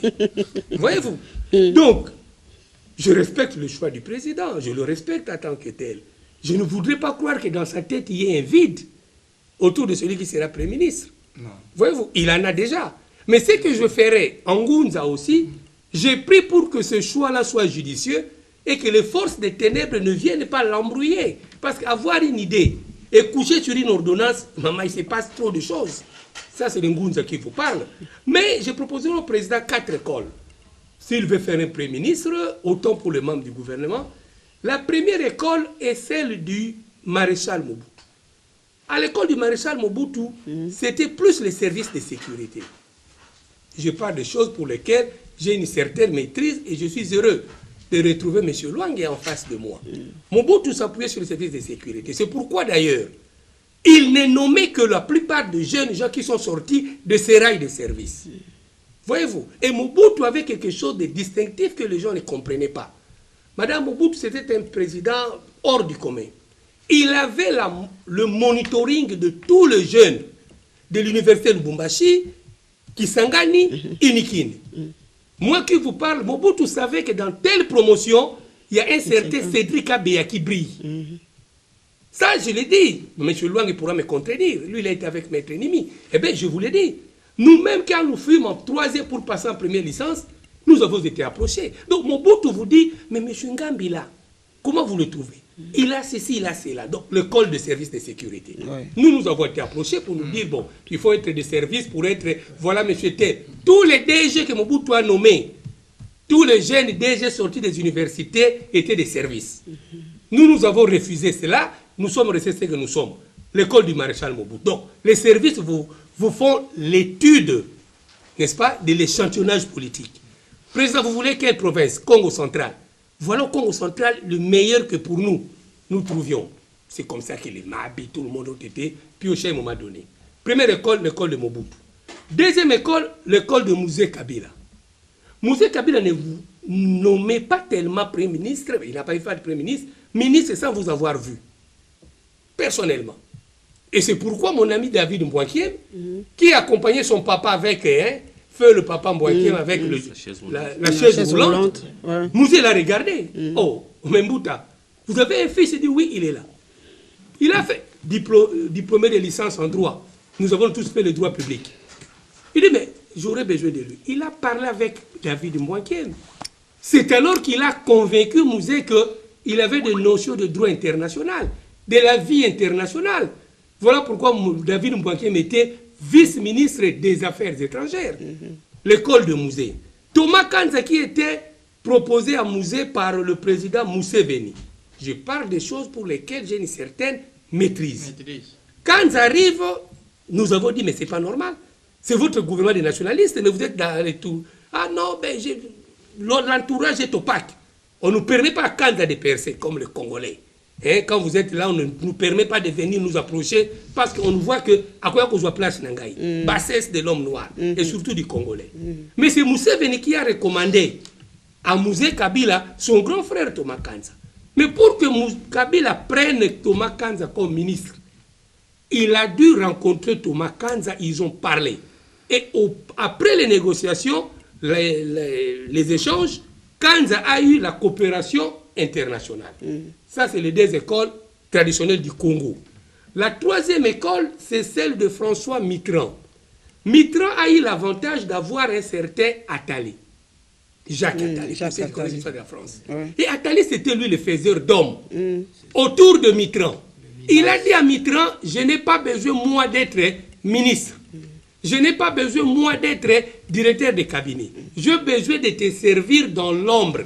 S7: Voyez-vous? Donc, je respecte le choix du président, je le respecte en tant que tel. je ne voudrais pas croire que dans sa tête, il y ait un vide autour de celui qui sera Premier ministre. Voyez-vous, il en a déjà. Mais ce que je ferai en Ngunza aussi, j'ai pris pour que ce choix-là soit judicieux et que les forces des ténèbres ne viennent pas l'embrouiller. Parce qu'avoir une idée et coucher sur une ordonnance, maman, il se passe trop de choses. Ça, c'est le Ngunza qui vous parle. Mais j'ai proposé au président 4 écoles. S'il veut faire un Premier ministre, autant pour les membres du gouvernement. La première école est celle du maréchal Mobutu. À l'école du maréchal Mobutu, c'était plus les services de sécurité. Je parle de choses pour lesquelles j'ai une certaine maîtrise et je suis heureux de retrouver M. Luangue en face de moi. Mobutu s'appuyait sur les services de sécurité. C'est pourquoi d'ailleurs, il n'est nommé que la plupart des jeunes gens qui sont sortis de ces rails de service. Voyez-vous? Et Mobutu avait quelque chose de distinctif que les gens ne comprenaient pas. Madame Mobutu, c'était un président hors du commun. Il avait le monitoring de tous les jeunes de l'université de Lubumbashi, Kisangani, Inikine. Moi qui vous parle, Mobutu savait que dans telle promotion, il y a un certain Cédric Abéa qui brille. Ça, je l'ai dit. M. Luangue pourra me contredire. Lui, il a été avec Maître Nimi. Eh bien, je vous l'ai dit. Nous-mêmes, quand nous fûmes en 3e pour passer en première licence, nous avons été approchés. Donc, Mobutu vous dit, mais M. Ngambi là, comment vous le trouvez? Il a ceci, il a cela. Donc, l'école de service de sécurité. Nous avons été approchés pour nous dire, bon, il faut être de service pour être, voilà, M. Tel. Tous les DG que Mobutu a nommés, tous les jeunes DG sortis des universités étaient des services. Nous avons refusé cela. Nous sommes restés ce que nous sommes. L'école du maréchal Mobutu. Donc, les services vous font l'étude, n'est-ce pas, de l'échantillonnage politique. Président, vous voulez quelle province? Congo central. Voilà au Congo central le meilleur que pour nous trouvions. C'est comme ça que les Mabi, tout le monde ont été piochés à un moment donné. Première école, l'école de Mobutu. Deuxième école, l'école de Mouzé Kabila. Mouzé Kabila ne vous nommez pas tellement Premier ministre, il n'a pas eu fait de Premier ministre sans vous avoir vu. Personnellement. Et c'est pourquoi mon ami David Mbouakiem, qui accompagnait son papa avec, feu le papa Mbouakiem avec la chaise roulante, Mouzé l'a regardé. Oh, Mbouta, vous avez un fils? Il dit oui, il est là. Il a fait diplômé de licence en droit. Nous avons tous fait le droit public. Il dit, mais j'aurais besoin de lui. Il a parlé avec David Mbouakiem. C'est alors qu'il a convaincu Mouzé qu'il avait des notions de droit international, de la vie internationale. Voilà pourquoi David Mbouakiem était vice-ministre des Affaires étrangères. L'école de Mouzé. Thomas Kanza qui était proposé à Mouzé par le président Museveni. Je parle des choses pour lesquelles j'ai une certaine maîtrise. Quand arrive, nous avons dit, mais c'est pas normal. C'est votre gouvernement des nationalistes, mais vous êtes dans les tours. Ah non, ben l'entourage est opaque. On ne nous permet pas à Kanza de percer comme les Congolais. Quand vous êtes là, on ne nous permet pas de venir nous approcher parce qu'on voit que à quoi qu'on soit place Nangaï, bassesse de l'homme noir et surtout du Congolais. Mais c'est Museveni qui a recommandé à Mouzé Kabila son grand frère Thomas Kanza. Mais pour que Kabila prenne Thomas Kanza comme ministre, il a dû rencontrer Thomas Kanza, ils ont parlé. Et après les négociations, les échanges, Kanza a eu la coopération internationale. Ça, c'est les deux écoles traditionnelles du Congo. La troisième école, c'est celle de François Mitterrand. Mitterrand a eu l'avantage d'avoir un certain Attali. Jacques Attali, c'est comme l'histoire de la France. Et Attali, c'était lui le faiseur d'hommes. Autour de Mitterrand. Il a dit à Mitterrand, je n'ai pas besoin, moi, d'être ministre. Je n'ai pas besoin, moi, d'être directeur de cabinet. J'ai besoin de te servir dans l'ombre.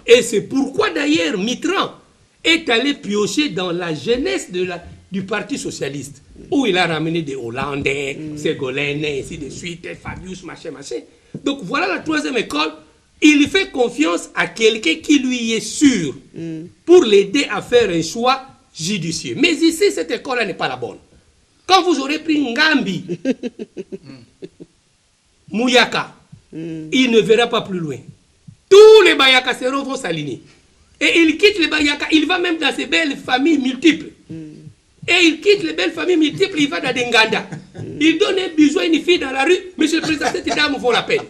S7: Et c'est pourquoi, d'ailleurs, Mitterrand est allé piocher dans la jeunesse du Parti socialiste, où il a ramené des Hollandais, Ségolène, ainsi de suite, Fabius, machin. Donc, voilà la troisième école. Il fait confiance à quelqu'un qui lui est sûr pour l'aider à faire un choix judicieux. Mais ici, cette école-là n'est pas la bonne. Quand vous aurez pris Ngambi, Mouyaka, il ne verra pas plus loin. Tous les Bayakaseros vont s'aligner. Et il quitte les Bayaka, il va même dans ces belles familles multiples. Et il quitte les belles familles multiples, il va dans des Nganda. Il donne un bisou à une fille dans la rue, monsieur le président, cette dame vaut la peine.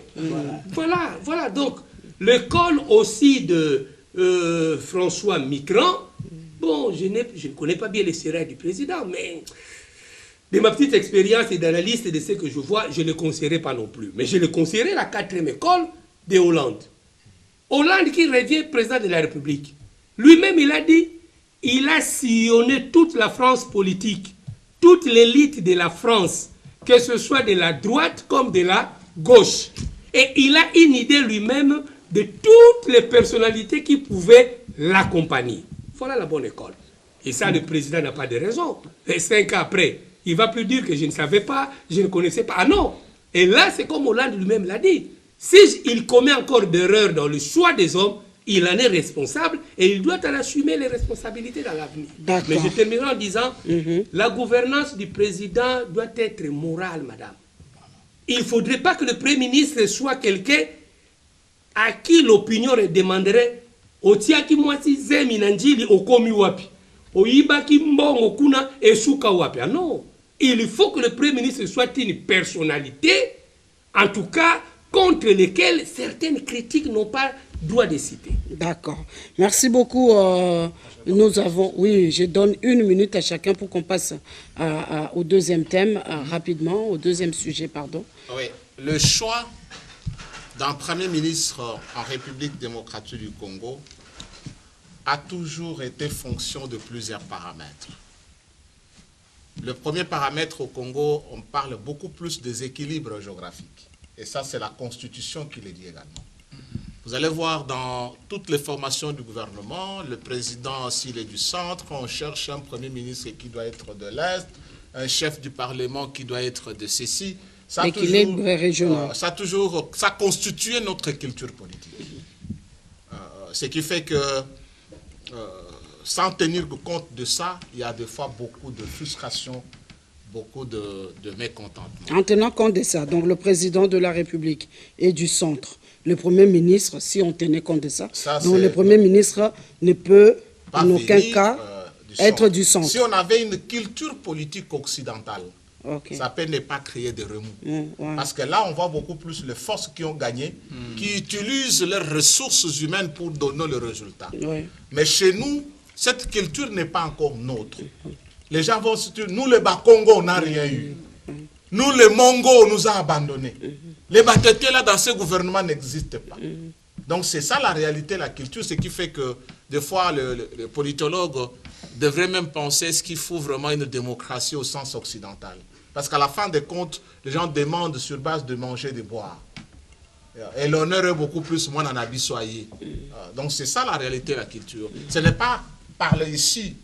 S7: Voilà. Donc, l'école aussi de François Mitterrand, Bon, je ne connais pas bien les séries du président, mais de ma petite expérience et d'analyste de ce que je vois, je ne le conseillerais pas non plus. Mais je le conseillerais la 4e école de Hollande. Hollande qui revient président de la République. Lui-même, il a dit, il a sillonné toute la France politique, toute l'élite de la France, que ce soit de la droite comme de la gauche. Et il a une idée lui-même de toutes les personnalités qui pouvaient l'accompagner. Voilà la bonne école. Et ça, le président n'a pas de raison. Et 5 ans après, il ne va plus dire que je ne savais pas, je ne connaissais pas. Ah non. Et là, c'est comme Hollande lui-même l'a dit. S'il commet encore d'erreurs dans le choix des hommes, il en est responsable et il doit en assumer les responsabilités dans l'avenir. Mais je terminerai en disant, la gouvernance du président doit être morale, madame. Il ne faudrait pas que le Premier ministre soit quelqu'un à qui l'opinion demanderait otiaki mwasi zemi nanjili okomi wapi oyibaki mbongo kuna esuka wapi. Ah non, il faut que le Premier ministre soit une personnalité, en tout cas contre lesquelles certaines critiques n'ont pas droit de citer.
S1: D'accord. Merci beaucoup. Nous avons, oui, je donne 1 minute à chacun pour qu'on passe au deuxième thème, rapidement, au deuxième sujet, pardon.
S2: Oui, le choix d'un Premier ministre en République démocratique du Congo a toujours été fonction de plusieurs paramètres. Le premier paramètre au Congo, on parle beaucoup plus des équilibres géographiques. Et ça, c'est la Constitution qui le dit également. Vous allez voir dans toutes les formations du gouvernement, le président, s'il est du centre, on cherche un Premier ministre qui doit être de l'Est, un chef du Parlement qui doit être de ceci.
S1: L'équilibre régional.
S2: Ça constitue notre culture politique. Ce qui fait que, sans tenir compte de ça, il y a des fois beaucoup de frustration, beaucoup de mécontentement. En
S1: tenant compte de ça, donc le président de la République est du centre. Le Premier ministre, si on tenait compte de ça, donc le Premier ministre ne peut en aucun cas être du centre.
S2: Si on avait une culture politique occidentale, ça peut ne pas créer de remous. Parce que là, on voit beaucoup plus les forces qui ont gagné, qui utilisent leurs ressources humaines pour donner le résultat. Mais chez nous, cette culture n'est pas encore nôtre. Les gens vont se dire, nous les Bakongo, on n'a rien eu. Nous les Mongos, on nous a abandonnés. Les Batete là dans ce gouvernement n'existent pas. Donc c'est ça la réalité, la culture, ce qui fait que des fois le politologue devrait même penser ce qu'il faut vraiment une démocratie au sens occidental. Parce qu'à la fin des comptes, les gens demandent sur base de manger et de boire. Et l'honneur est beaucoup plus moins en habit soyé. Donc c'est ça la réalité, la culture. Ce n'est pas parler ici,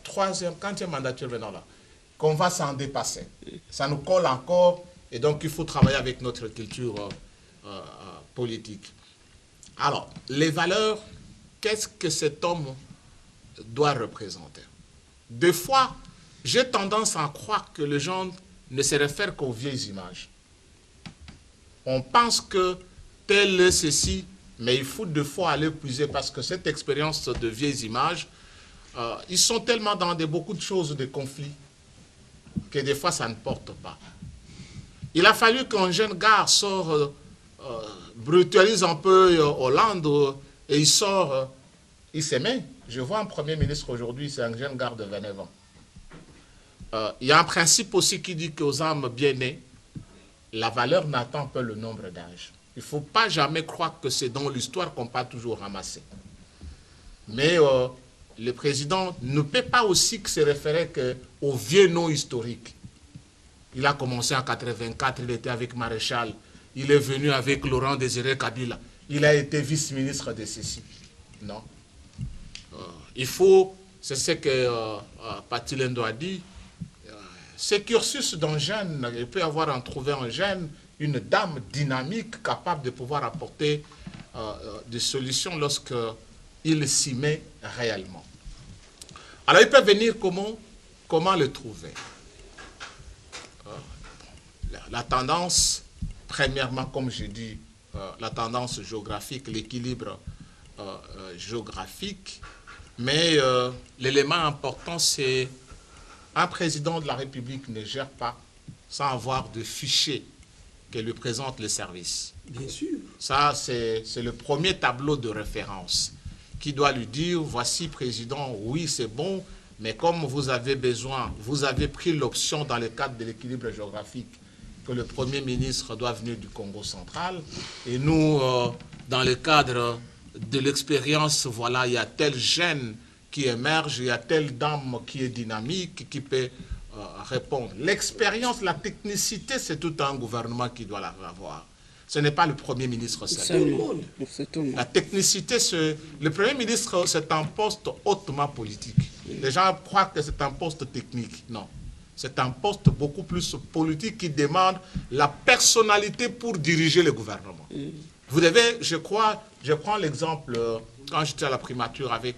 S2: 3e, 4e mandature venant là, qu'on va s'en dépasser. Ça nous colle encore et donc il faut travailler avec notre culture politique. Alors, les valeurs, qu'est-ce que cet homme doit représenter? Des fois, j'ai tendance à croire que les gens ne se réfèrent qu'aux vieilles images. On pense que tel est ceci, mais il faut des fois aller puiser parce que cette expérience de vieilles images, ils sont tellement dans beaucoup de choses, de conflits, que des fois ça ne porte pas. Il a fallu qu'un jeune gars sort, brutalise un peu Hollande et il sort, il s'aimait. Je vois un Premier ministre aujourd'hui, c'est un jeune gars de 29 ans. Il y a un principe aussi qui dit qu'aux âmes bien nées, la valeur n'attend pas le nombre d'âges. Il ne faut pas jamais croire que c'est dans l'histoire qu'on peut toujours ramasser. Mais le président ne peut pas aussi se référer aux vieux noms historiques. Il a commencé en 1984, il était avec Maréchal, il est venu avec Laurent Désiré Kabila, il a été vice-ministre de ceci. Non. Il faut, c'est ce que Patilendo a dit, ce cursus d'un jeune, il peut avoir trouvé un jeune, une dame dynamique, capable de pouvoir apporter des solutions lorsqu'il s'y met réellement. Alors, il peut venir comment le trouver? La tendance, premièrement, comme je dis, la tendance géographique, l'équilibre géographique, mais l'élément important, c'est un président de la République ne gère pas sans avoir de fichier que lui présente le service.
S7: Bien sûr.
S2: Ça, c'est le premier tableau de référence. qui doit lui dire, voici président, oui c'est bon, mais comme vous avez besoin, vous avez pris l'option dans le cadre de l'équilibre géographique que le Premier ministre doit venir du Congo central, et nous, dans le cadre de l'expérience, voilà, il y a tel jeune qui émerge, il y a telle dame qui est dynamique, qui peut répondre. L'expérience, la technicité, c'est tout un gouvernement qui doit l'avoir. Ce n'est pas le Premier ministre seul. La technicité, le Premier ministre, c'est un poste hautement politique. Les gens croient que c'est un poste technique. Non. C'est un poste beaucoup plus politique qui demande la personnalité pour diriger le gouvernement. Vous devez, je crois, je prends l'exemple, quand j'étais à la primature avec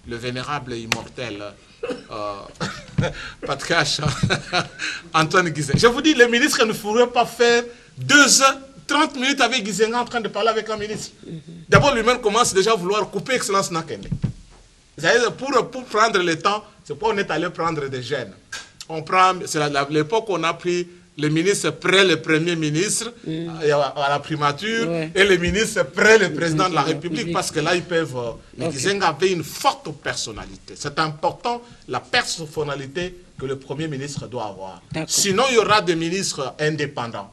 S2: le vénérable immortel patriarche Antoine Gizenga. Je vous dis, le ministre ne pourrait pas faire 2 heures, 30 minutes avec Gizenga en train de parler avec un ministre. D'abord, lui-même commence déjà à vouloir couper Excellence Nakende. Pour prendre le temps, c'est pourquoi on est allé prendre des jeunes. C'est l'époque où on a pris le ministre près le Premier ministre à la primature et le ministre près le président de la République parce que là, ils peuvent... Mais Gizenga avait une forte personnalité. C'est important, la personnalité que le Premier ministre doit avoir. Sinon, il y aura des ministres indépendants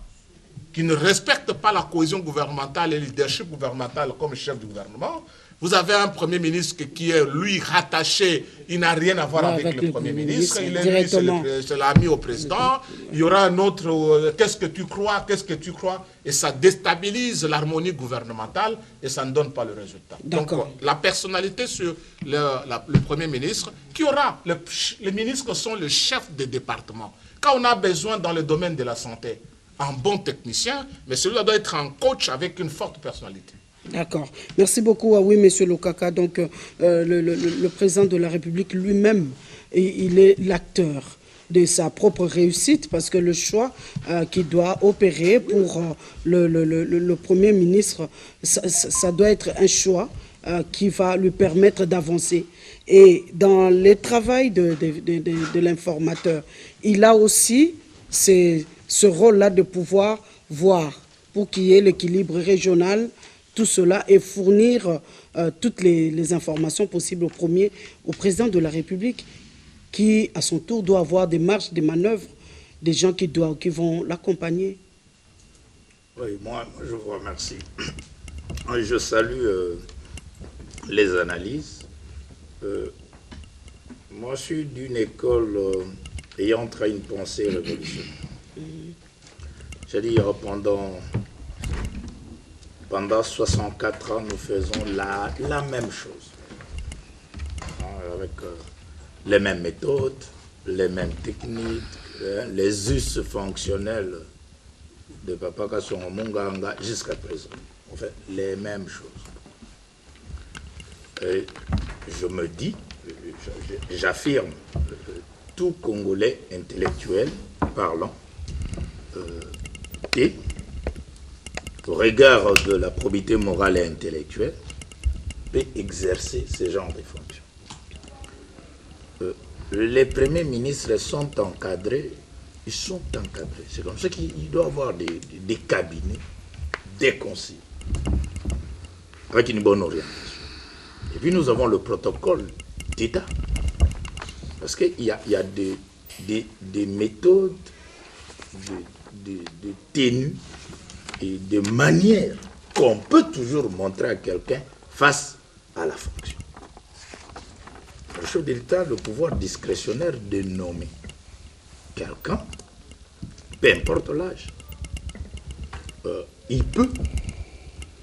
S2: qui ne respectent pas la cohésion gouvernementale et le leadership gouvernemental comme chef du gouvernement. Vous avez un Premier ministre qui est, lui, rattaché, il n'a rien à voir avec le Premier ministre, il est c'est l'ami au président. Il y aura un autre, qu'est-ce que tu crois, et ça déstabilise l'harmonie gouvernementale et ça ne donne pas le résultat. Donc, la personnalité sur le Premier ministre, qui aura, les ministres sont les chefs des départements. Quand on a besoin dans le domaine de la santé, un bon technicien, mais celui-là doit être un coach avec une forte personnalité.
S1: D'accord. Merci beaucoup. Ah oui, Monsieur Lokaka. Donc, le président de la République lui-même, il est l'acteur de sa propre réussite parce que le choix qu'il doit opérer pour le Premier ministre, ça doit être un choix qui va lui permettre d'avancer. Et dans le travail de l'informateur, il a aussi ce rôle-là de pouvoir voir pour qu'il y ait l'équilibre régional, tout cela, et fournir toutes les informations possibles au président de la République qui, à son tour, doit avoir des marges, des manœuvres, des gens qui vont l'accompagner.
S5: Oui, moi, je vous remercie. Je salue les analyses. Moi, je suis d'une école ayant trahi une pensée révolutionnaire. C'est-à-dire, pendant 64 ans, nous faisons la même chose. Avec les mêmes méthodes, les mêmes techniques, les us fonctionnels de Papa Kassongo Munganga jusqu'à présent. On fait les mêmes choses. Et je me dis, j'affirme, tout Congolais intellectuel parlant et au regard de la probité morale et intellectuelle, peut exercer ce genre de fonctions. Les premiers ministres sont encadrés, ils sont encadrés. C'est comme ça qu'il doit y avoir des cabinets, des conseils, avec une bonne orientation. Et puis nous avons le protocole d'État, parce qu'il y a des méthodes de tenue et de manière qu'on peut toujours montrer à quelqu'un face à la fonction. Le chef de l'État a le pouvoir discrétionnaire de nommer quelqu'un, peu importe l'âge. Il peut,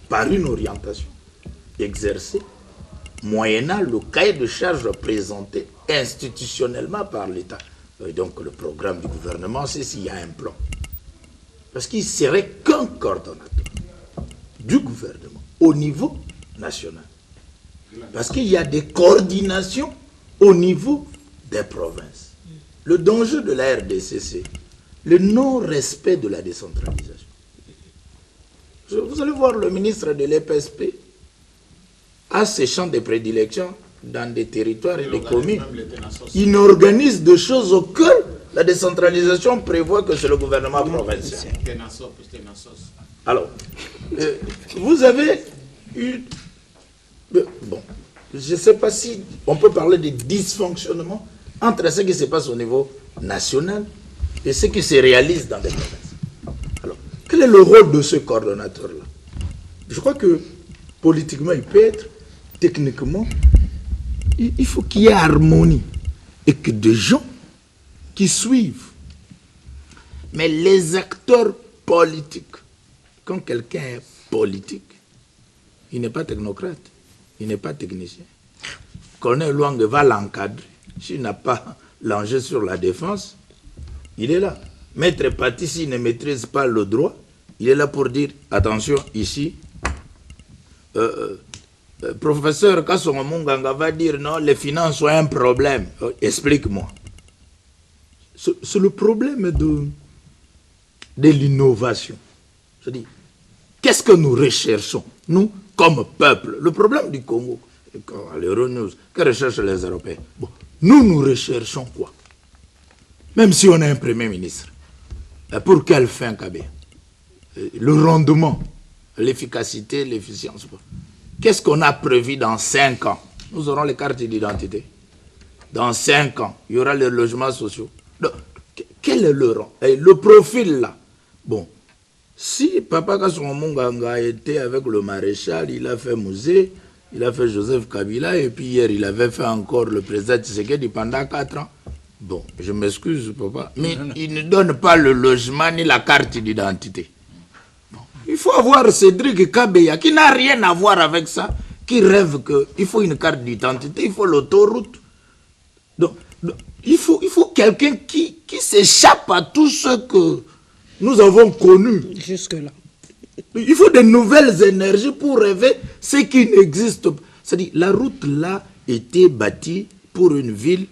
S5: par une orientation, exercer, moyennant le cahier de charges présenté institutionnellement par l'État. Donc le programme du gouvernement, c'est s'il y a un plan. Parce qu'il serait qu'un coordonnateur du gouvernement au niveau national. Parce qu'il y a des coordinations au niveau des provinces. Le danger de la RDC, c'est le non-respect de la décentralisation. Vous allez voir le ministre de l'EPSP a ses champs de prédilection dans des territoires et des communes. Il organise des choses auxquelles la décentralisation prévoit que c'est le gouvernement provincial. Alors, vous avez eu... Bon, je ne sais pas si on peut parler de dysfonctionnement entre ce qui se passe au niveau national et ce qui se réalise dans les provinces. Alors, quel est le rôle de ce coordonnateur-là? Je crois que politiquement, il peut être, techniquement, il faut qu'il y ait harmonie et que des gens qui suivent. Mais les acteurs politiques, quand quelqu'un est politique, il n'est pas technocrate, il n'est pas technicien. Colonel Luang va l'encadrer. S'il n'a pas l'enjeu sur la défense, il est là. Maître Patti, s'il ne maîtrise pas le droit, il est là pour dire, attention, ici, professeur Kassonga Munganga va dire, non, les finances sont un problème. Explique-moi. C'est le problème de l'innovation. Je dis, qu'est-ce que nous recherchons, nous, comme peuple? Le problème du Congo, à l'Euronews, que recherchent les Européens? Bon, nous recherchons quoi? Même si on a un Premier ministre, pour quelle fin, Kabé? Le rendement, l'efficacité, l'efficience. Qu'est-ce qu'on a prévu dans 5 ans? Nous aurons les cartes d'identité. Dans 5 ans, il y aura les logements sociaux. Donc, quel est le rang? Et le profil là? Bon, si Papa Kassonga Munganga était avec le maréchal, il a fait Musée, il a fait Joseph Kabila, et puis hier, il avait fait encore le président Tshisekedi pendant 4 ans. Bon, je m'excuse, papa, mais il ne donne pas le logement ni la carte d'identité. Bon. Il faut avoir Cédric Kabeya, qui n'a rien à voir avec ça, qui rêve qu'il faut une carte d'identité, il faut l'autoroute. Donc, il faut quelqu'un qui s'échappe à tout ce que nous avons connu.
S1: Jusque-là.
S5: Il faut de nouvelles énergies pour rêver ce qui n'existe pas. C'est-à-dire, la route là était bâtie pour une ville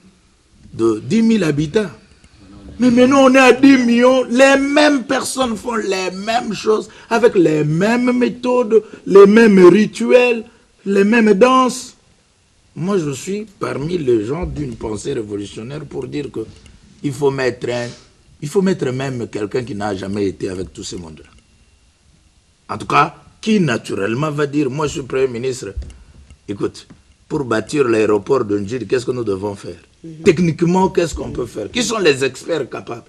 S5: de 10 000 habitants. Mais maintenant, on est à 10 millions. Les mêmes personnes font les mêmes choses, avec les mêmes méthodes, les mêmes rituels, les mêmes danses. Moi, je suis parmi les gens d'une pensée révolutionnaire pour dire que il faut mettre même quelqu'un qui n'a jamais été avec tout ce monde-là. En tout cas, qui naturellement va dire, moi je suis Premier ministre, écoute, pour bâtir l'aéroport de Ndjiri, qu'est-ce que nous devons faire? Techniquement, qu'est-ce qu'on peut faire? Qui sont les experts capables?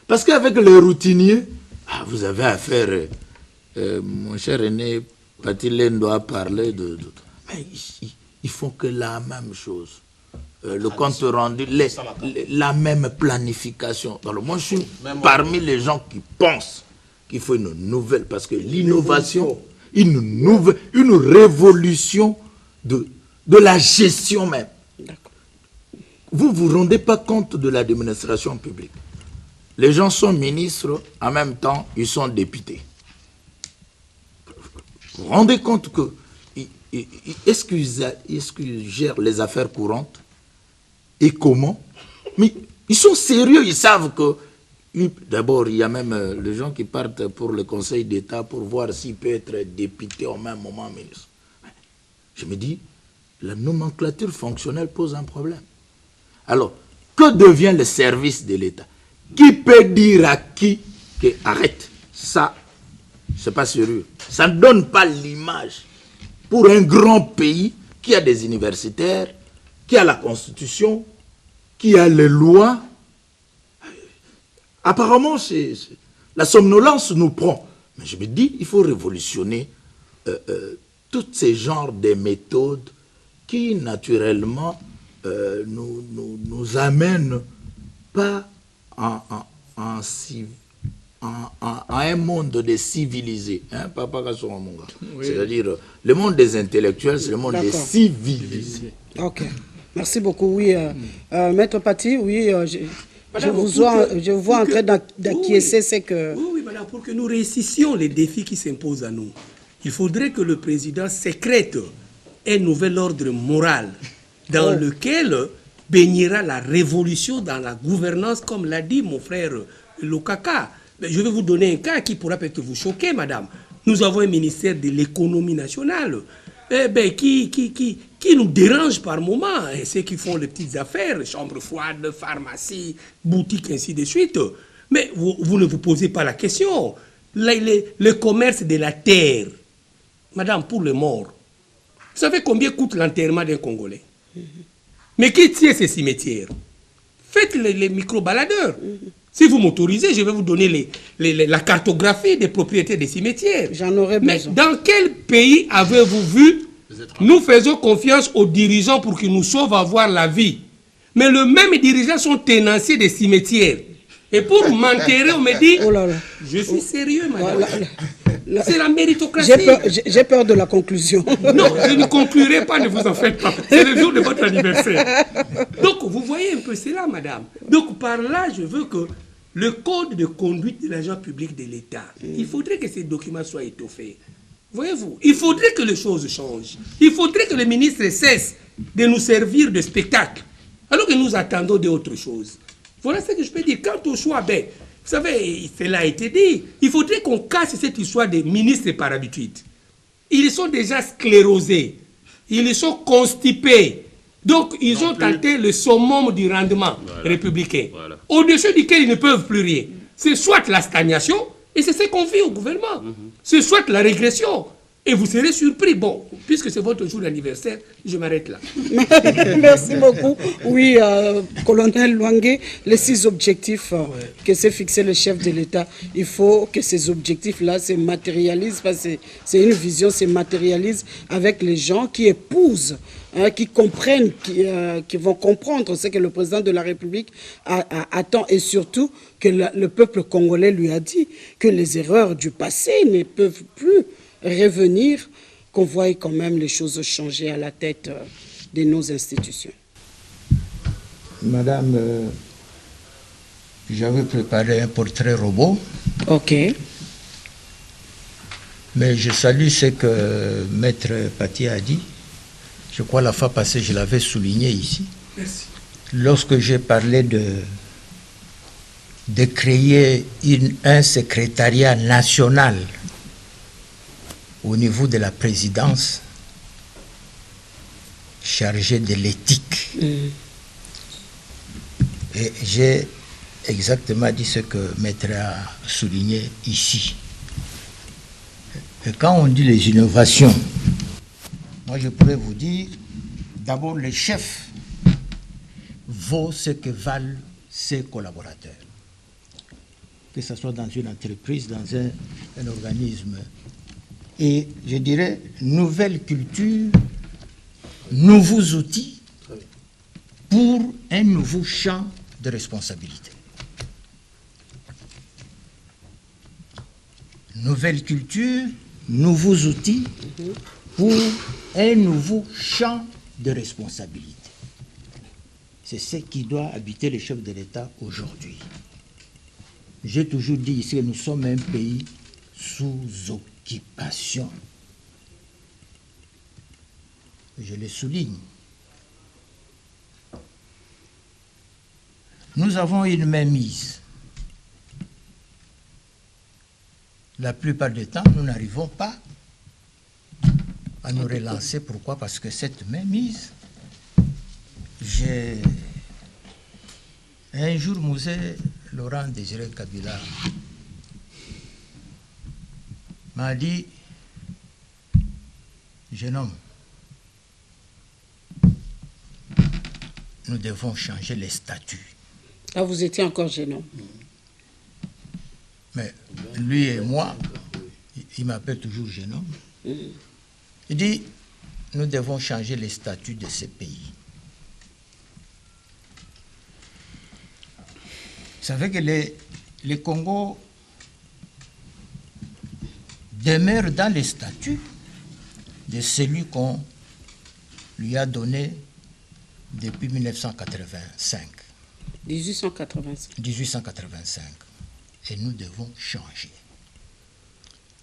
S5: Parce qu'avec les routiniers, vous avez affaire, mon cher aîné, Patilène doit parler de mais ils font que la même chose. Le compte rendu, la même planification. Alors moi, je suis parmi les gens qui pensent qu'il faut une nouvelle, parce que l'innovation, une révolution de la gestion même. Vous ne vous rendez pas compte de l'administration publique. Les gens sont ministres, en même temps, ils sont députés. Vous vous rendez compte que est-ce qu'ils gèrent les affaires courantes? Et comment? Mais ils sont sérieux, ils savent que... D'abord, il y a même les gens qui partent pour le Conseil d'État pour voir s'il peut être député au même moment ministre. Je me dis, la nomenclature fonctionnelle pose un problème. Alors, que devient le service de l'État? Qui peut dire à qui que arrête? Ça, c'est pas sérieux. Ça ne donne pas l'image pour un grand pays qui a des universitaires, qui a la Constitution, qui a les lois. Apparemment, la somnolence nous prend. Mais je me dis, il faut révolutionner tous ces genres de méthodes qui, naturellement, nous amènent pas à un monde des civilisés. Hein, Papa Kassonga Munganga. Oui. C'est-à-dire, le monde des intellectuels, c'est le monde des civilisés.
S1: Ok. Merci beaucoup. Oui, Maître Patti, oui, je vous vois en train d'acquiescer, c'est que...
S7: Oui, madame, pour que nous réussissions les défis qui s'imposent à nous, il faudrait que le président sécrète un nouvel ordre moral dans lequel baignera la révolution dans la gouvernance, comme l'a dit mon frère Lokaka. Je vais vous donner un cas qui pourra peut-être vous choquer, madame. Nous avons un ministère de l'économie nationale qui nous dérange par moment. Et ceux qui font les petites affaires, chambres froides, pharmacie, boutiques, ainsi de suite. Mais vous ne vous posez pas la question. Le commerce de la terre, madame, pour les morts, Vous savez combien coûte l'enterrement d'un Congolais? Mais qui tient ces cimetières? Faites les micro-baladeurs. Si vous m'autorisez, je vais vous donner la cartographie des propriétés des cimetières.
S1: J'en aurais besoin.
S7: Mais dans quel pays avez-vous vu? Nous faisons confiance aux dirigeants pour qu'ils nous sauvent avoir la vie. Mais les mêmes dirigeants sont tenanciers des cimetières. Et pour m'enterrer, on me dit, je suis sérieux, madame. C'est la méritocratie.
S1: J'ai peur de la conclusion.
S7: Non, je ne conclurai pas, ne vous en faites pas. C'est le jour de votre anniversaire. Donc, vous voyez un peu cela, madame. Donc, par là, je veux que le code de conduite de l'agent public de l'État, il faudrait que ces documents soient étoffés. Voyez-vous, il faudrait que les choses changent. Il faudrait que le ministre cesse de nous servir de spectacle, alors que nous attendons d'autres choses. Voilà ce que je peux dire. Quant au choix, vous savez, cela a été dit, il faudrait qu'on casse cette histoire des ministres par habitude. Ils sont déjà sclérosés, ils sont constipés. Donc, ils ont atteint le summum du rendement républicain, au-dessus duquel ils ne peuvent plus rien. C'est soit la stagnation, et c'est ce qu'on fait au gouvernement. C'est soit la régression. Et vous serez surpris. Bon, puisque c'est votre jour d'anniversaire, je m'arrête là.
S1: Merci beaucoup. Oui, colonel Lwangue, les 6 objectifs que s'est fixé le chef de l'État, il faut que ces objectifs-là se matérialisent, parce que c'est une vision, se matérialise avec les gens qui épousent, qui comprennent, qui vont comprendre ce que le président de la République attend, et surtout que le peuple congolais lui a dit que les erreurs du passé ne peuvent plus revenir, qu'on voit quand même les choses changer à la tête de nos institutions.
S10: Madame, j'avais préparé un portrait robot.
S1: Ok.
S10: Mais je salue ce que Maître Paty a dit. Je crois la fois passée, je l'avais souligné ici.
S7: Merci.
S10: Lorsque j'ai parlé de créer un secrétariat national au niveau de la présidence chargé de l'éthique. Et j'ai exactement dit ce que Maître a souligné ici. Et quand on dit les innovations, moi je pourrais vous dire, d'abord le chef vaut ce que valent ses collaborateurs. Que ce soit dans une entreprise, dans un organisme. Et je dirais, nouvelle culture, nouveaux outils pour un nouveau champ de responsabilité. Nouvelle culture, nouveaux outils pour un nouveau champ de responsabilité. C'est ce qui doit habiter le chef de l'État aujourd'hui. J'ai toujours dit ici que nous sommes un pays sous occupation. Je le souligne. Nous avons une mainmise. La plupart du temps, nous n'arrivons pas à nous relancer. Pourquoi? Parce que cette mainmise, un jour, Mosé Laurent Désiré Kabila m'a dit, jeune homme, nous devons changer les statuts.
S1: Ah, vous étiez encore jeune homme.
S10: Mais lui et moi, il m'appelle toujours jeune homme. Il dit, nous devons changer les statuts de ce pays. Vous savez que le Congo demeure dans les statuts de celui qu'on lui a donné depuis 1985. 1885. Et nous devons changer.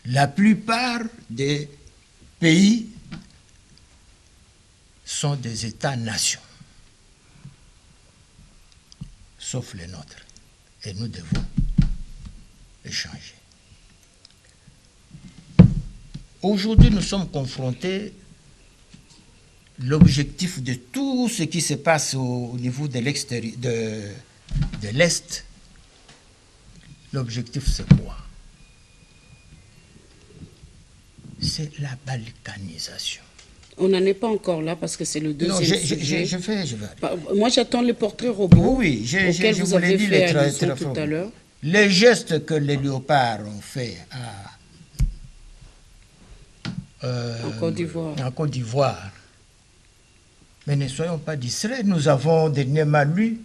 S10: La plupart des pays sont des États-nations, sauf les nôtres. Et nous devons les changer. Aujourd'hui, nous sommes confrontés, l'objectif de tout ce qui se passe au niveau de l'extérieur, de l'Est, l'objectif c'est quoi? C'est la balkanisation.
S1: On n'en est pas encore là parce que c'est le deuxième sujet.
S10: Je vais.
S1: Moi, j'attends le portrait robot
S10: auquel
S1: vous avez fait allusion tout à l'heure.
S10: Les gestes que les léopards ont fait
S1: en
S10: Côte d'Ivoire. Mais ne soyons pas distraits. Nous avons dernièrement lu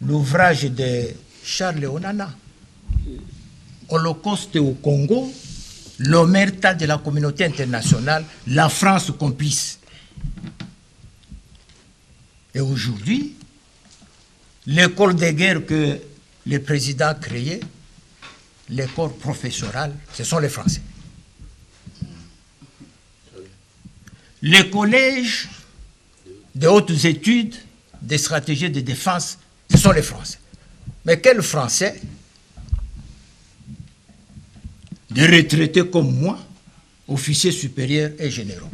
S10: l'ouvrage de Charles Onana, Holocauste au Congo, l'omerta de la communauté internationale, la France complice. Et aujourd'hui, l'école de guerre que le président a créée, l'école professorale, ce sont les Français. Les collèges de hautes études, des stratégies de défense, ce sont les Français. Mais quels Français? Des retraités comme moi, officiers supérieurs et généraux.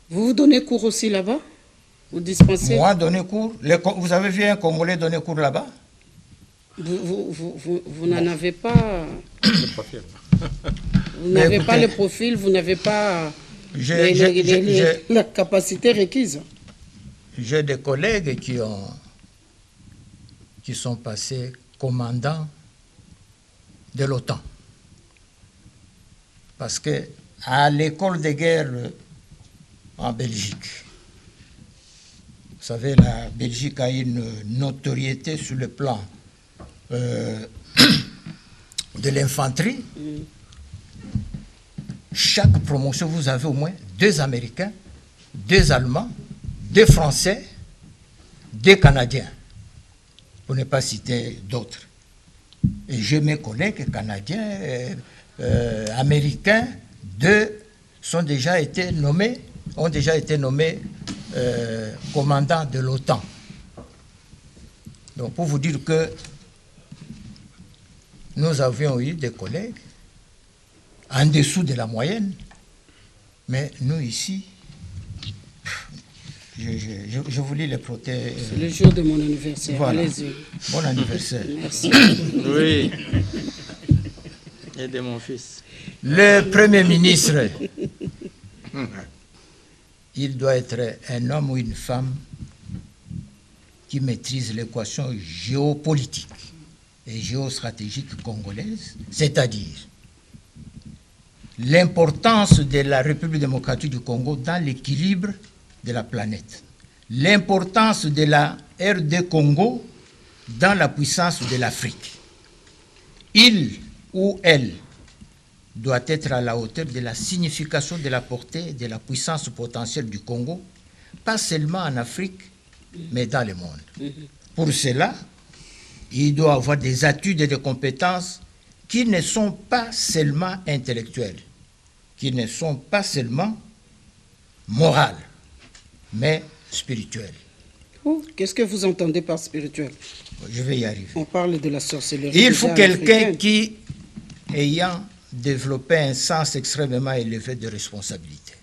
S1: Vous vous donnez cours aussi là-bas? Vous dispensez?
S10: Moi, donner cours? Vous avez vu un Congolais donner cours là-bas?
S1: Vous n'en avez pas... Vous n'avez pas le profil, vous n'avez pas la capacité requise.
S10: J'ai des collègues qui sont passés commandants de l'OTAN. Parce que à l'école de guerre en Belgique, vous savez, la Belgique a une notoriété sur le plan de l'infanterie. Chaque promotion, vous avez au moins 2 Américains, 2 Allemands, 2 Français, 2 Canadiens, pour ne pas citer d'autres. Et j'ai mes collègues canadiens, américains, 2 ont déjà été nommés commandants de l'OTAN. Donc pour vous dire que nous avions eu des collègues en dessous de la moyenne, mais nous ici, je vous lis les protèges.
S1: C'est le jour de mon anniversaire,
S10: voilà.
S1: Allez-y.
S10: Bon anniversaire.
S1: Merci.
S3: Oui. Et de mon fils.
S10: Le Premier ministre, il doit être un homme ou une femme qui maîtrise l'équation géopolitique et géostratégique congolaise, c'est-à-dire l'importance de la République démocratique du Congo dans l'équilibre de la planète, l'importance de la RD Congo dans la puissance de l'Afrique. Il ou elle doit être à la hauteur de la signification de la portée de la puissance potentielle du Congo, pas seulement en Afrique, mais dans le monde. Pour cela, il doit avoir des attitudes et des compétences qui ne sont pas seulement intellectuelles, qui ne sont pas seulement morales, mais spirituelles.
S1: Qu'est-ce que vous entendez par spirituel?
S10: Je vais y arriver.
S1: On parle de la sorcellerie.
S10: Il faut quelqu'un qui, ayant développé un sens extrêmement élevé de responsabilité,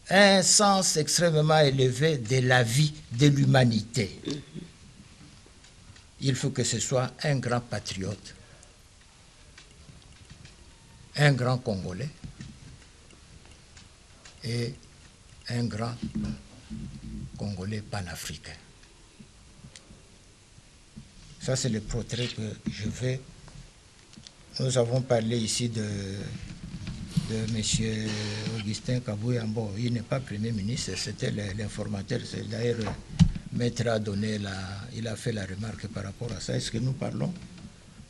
S10: un sens extrêmement élevé de la vie, de l'humanité. Il faut que ce soit un grand patriote, un grand Congolais et un grand Congolais panafricain. Ça, c'est le portrait que je vais. Nous avons parlé ici de M. Augustin Kabouya. Bon, il n'est pas Premier ministre, c'était l'informateur. C'est d'ailleurs, Maître a donné il a fait la remarque par rapport à ça. Est-ce que nous parlons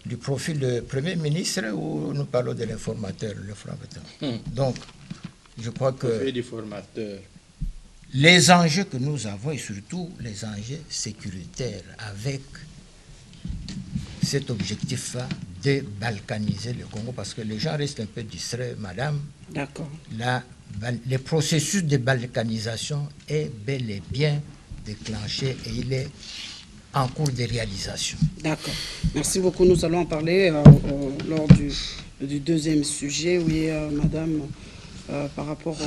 S10: du profil du Premier ministre ou nous parlons de l'informateur, le formateur? Donc, je crois que
S3: du formateur.
S10: Les enjeux que nous avons, et surtout les enjeux sécuritaires, avec cet objectif-là de balkaniser le Congo, parce que les gens restent un peu distraits, madame.
S1: D'accord.
S10: Le processus de balkanisation est bel et bien déclenché et il est en cours de réalisation.
S1: D'accord. Merci beaucoup. Nous allons en parler lors du deuxième sujet. Oui, madame, par rapport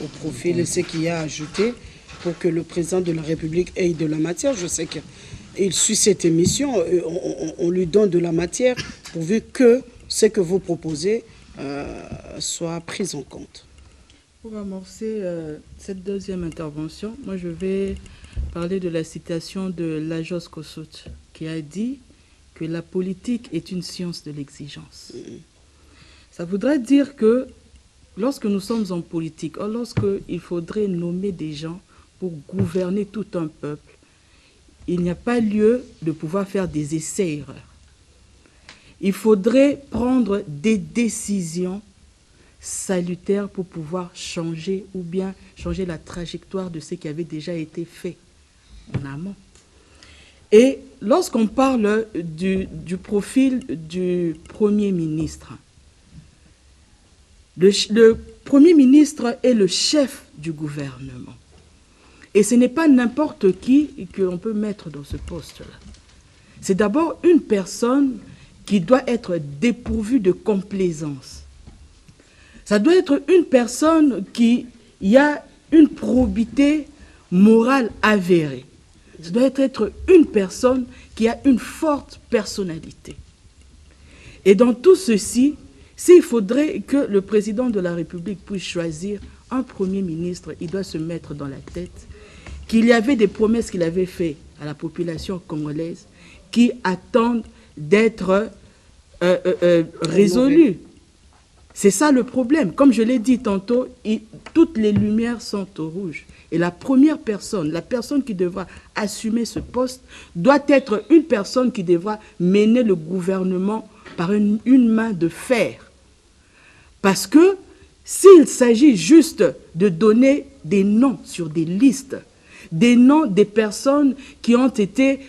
S1: au profil et ce qu'il y a ajouté pour que le président de la République ait de la matière. Je sais qu'il suit cette émission. On lui donne de la matière pourvu que ce que vous proposez soit pris en compte.
S6: Pour amorcer cette deuxième intervention, moi je vais parler de la citation de Lajos Kossuth qui a dit que la politique est une science de l'exigence. Ça voudrait dire que lorsque nous sommes en politique, ou lorsqu'il faudrait nommer des gens pour gouverner tout un peuple, il n'y a pas lieu de pouvoir faire des essais-erreurs. Il faudrait prendre des décisions salutaire pour pouvoir changer ou bien changer la trajectoire de ce qui avait déjà été fait en amont. Et lorsqu'on parle du profil du Premier ministre, le Premier ministre est le chef du gouvernement. Et ce n'est pas n'importe qui qu'on peut mettre dans ce poste-là. C'est d'abord une personne qui doit être dépourvue de complaisance. Ça doit être une personne qui a une probité morale avérée. Ça doit être une personne qui a une forte personnalité. Et dans tout ceci, s'il faudrait que le président de la République puisse choisir un Premier ministre, il doit se mettre dans la tête qu'il y avait des promesses qu'il avait faites à la population congolaise qui attendent d'être résolues. C'est ça le problème. Comme je l'ai dit tantôt, toutes les lumières sont au rouge. Et la première personne, la personne qui devra assumer ce poste, doit être une personne qui devra mener le gouvernement par une main de fer. Parce que s'il s'agit juste de donner des noms sur des listes, des noms des personnes qui ont été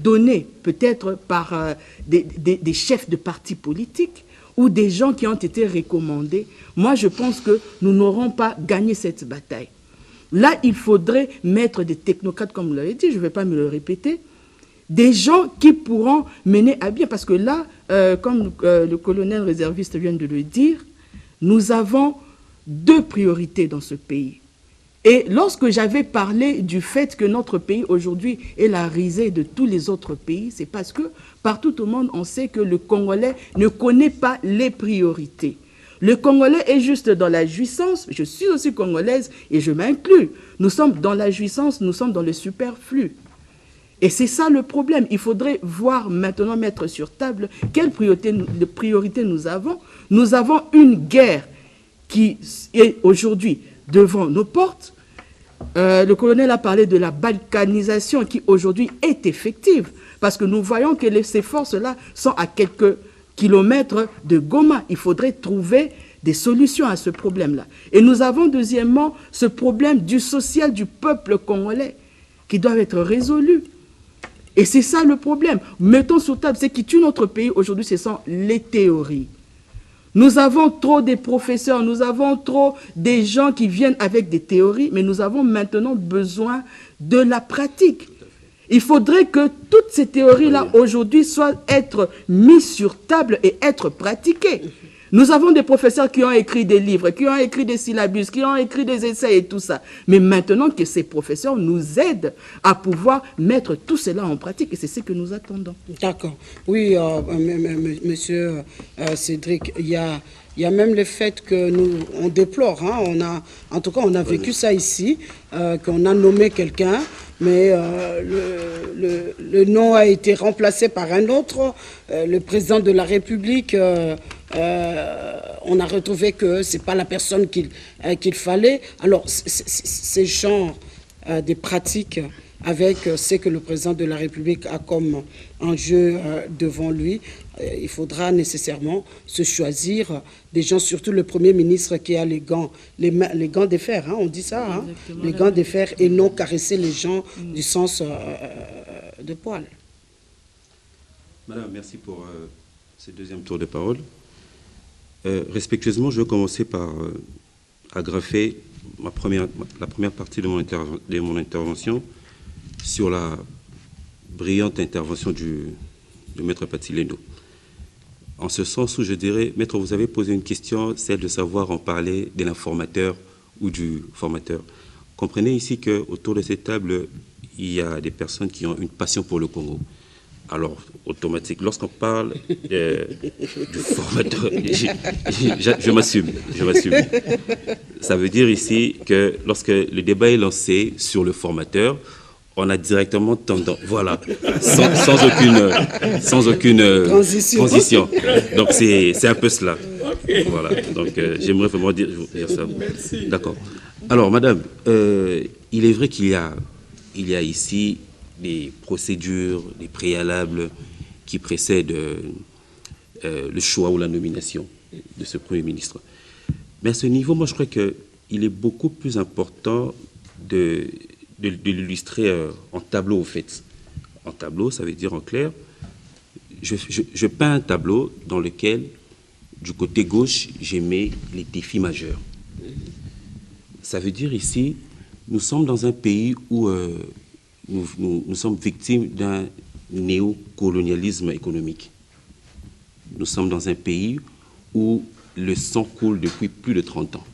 S6: donnés peut-être par des chefs de partis politiques, ou des gens qui ont été recommandés, moi je pense que nous n'aurons pas gagné cette bataille. Là, il faudrait mettre des technocrates, comme vous l'avez dit, je ne vais pas me le répéter, des gens qui pourront mener à bien. Parce que là, comme le colonel réserviste vient de le dire, nous avons deux priorités dans ce pays. Et lorsque j'avais parlé du fait que notre pays aujourd'hui est la risée de tous les autres pays, c'est parce que partout au monde, on sait que le Congolais ne connaît pas les priorités. Le Congolais est juste dans la jouissance. Je suis aussi congolaise et je m'inclus. Nous sommes dans la jouissance, nous sommes dans le superflu. Et c'est ça le problème. Il faudrait voir maintenant, mettre sur table quelle priorité nous avons. Nous avons une guerre qui est aujourd'hui devant nos portes. Le colonel a parlé de la balkanisation qui aujourd'hui est effective. Parce que nous voyons que ces forces-là sont à quelques kilomètres de Goma. Il faudrait trouver des solutions à ce problème-là. Et nous avons deuxièmement ce problème du social du peuple congolais qui doit être résolu. Et c'est ça le problème. Mettons sur table, ce qui tue notre pays aujourd'hui, ce sont les théories. Nous avons trop des professeurs, nous avons trop des gens qui viennent avec des théories, mais nous avons maintenant besoin de la pratique. Il faudrait que toutes ces théories-là, aujourd'hui, être mises sur table et être pratiquées. Nous avons des professeurs qui ont écrit des livres, qui ont écrit des syllabus, qui ont écrit des essais et tout ça. Mais maintenant que ces professeurs nous aident à pouvoir mettre tout cela en pratique, et c'est ce que nous attendons. D'accord. Oui, monsieur Cédric, il y a même le fait que on déplore, hein, en tout cas on a vécu ça ici, qu'on a nommé quelqu'un, mais le nom a été remplacé par un autre, le président de la République. On a retrouvé que ce n'est pas la personne qu'il fallait. Alors, ces genres de pratiques avec ce que le président de la République a comme enjeu devant lui, il faudra nécessairement se choisir des gens, surtout le Premier ministre qui a les gants de fer, hein, on dit ça, hein, les gants de fer, et non caresser les gens du sens de poil.
S4: Madame, merci pour ce deuxième tour de parole. Respectueusement, je vais commencer par agrafer la première partie de mon intervention sur la brillante intervention du maître Patileno. En ce sens où je dirais, maître, vous avez posé une question, celle de savoir en parler de l'informateur ou du formateur. Comprenez ici qu'autour de cette table, il y a des personnes qui ont une passion pour le Congo. Alors, automatique, lorsqu'on parle du formateur, je m'assume. Ça veut dire ici que lorsque le débat est lancé sur le formateur, on a directement tendance, voilà, sans aucune transition. Donc c'est un peu cela. Voilà. Donc j'aimerais vraiment dire ça. D'accord. Alors, madame, il est vrai qu'il y a ici des procédures, des préalables qui précèdent le choix ou la nomination de ce Premier ministre. Mais à ce niveau, moi, je crois qu'il est beaucoup plus important de l'illustrer en tableau, au fait. En tableau, ça veut dire en clair, je peins un tableau dans lequel, du côté gauche, j'ai mis les défis majeurs. Ça veut dire ici, nous sommes dans un pays où nous sommes victimes d'un néocolonialisme économique. Nous sommes dans un pays où le sang coule depuis plus de 30 ans.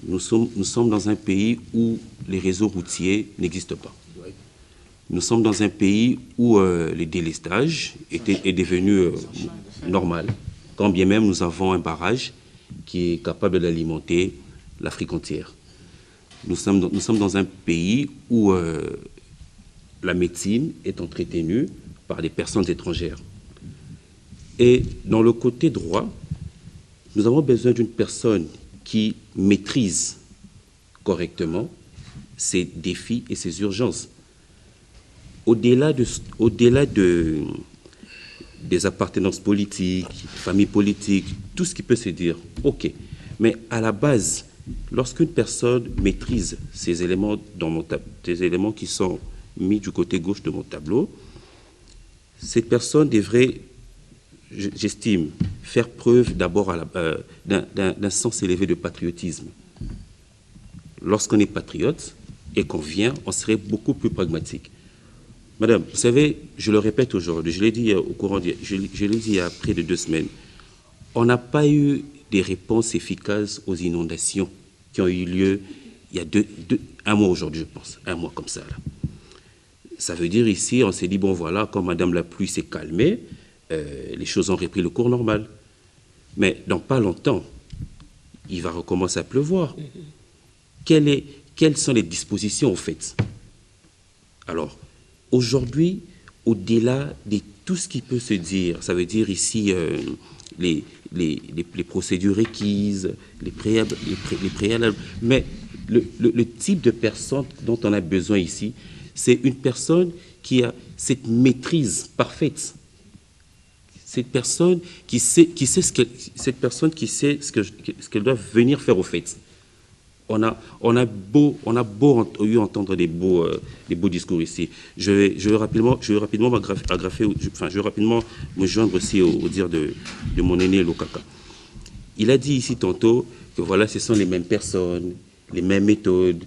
S4: Nous sommes dans un pays où les réseaux routiers n'existent pas. Nous sommes dans un pays où le délestage est devenu normal, quand bien même nous avons un barrage qui est capable d'alimenter l'Afrique entière. Nous sommes dans un pays où la médecine est entretenue par des personnes étrangères. Et dans le côté droit, nous avons besoin d'une personne qui maîtrise correctement ses défis et ses urgences. Au-delà des appartenances politiques, familles politiques, tout ce qui peut se dire, ok. Mais à la base, lorsqu'une personne maîtrise ces éléments des éléments qui sont mis du côté gauche de mon tableau, cette personne devrait, j'estime, faire preuve d'abord d'un sens élevé de patriotisme. Lorsqu'on est patriote et qu'on vient, on serait beaucoup plus pragmatique. Madame, vous savez, je le répète aujourd'hui, je l'ai dit au courant, je l'ai dit il y a près de 2 semaines, on n'a pas eu des réponses efficaces aux inondations qui ont eu lieu il y a un mois aujourd'hui, je pense, un mois comme ça. Là. Ça veut dire ici, on s'est dit, bon voilà, quand Madame la pluie s'est calmée, les choses ont repris le cours normal. Mais dans pas longtemps, il va recommencer à pleuvoir. Quelles sont les dispositions, au fait? Alors, aujourd'hui, au-delà de tout ce qui peut se dire, ça veut dire ici les procédures requises, les préalables, mais le type de personne dont on a besoin ici, c'est une personne qui a cette maîtrise parfaite. Cette personne qui sait ce qu'elle doit venir faire au fait. On a beau entendre des beaux discours ici. Je vais rapidement me joindre aussi au dire de mon aîné Lokaka. Il a dit ici tantôt que voilà, ce sont les mêmes personnes, les mêmes méthodes.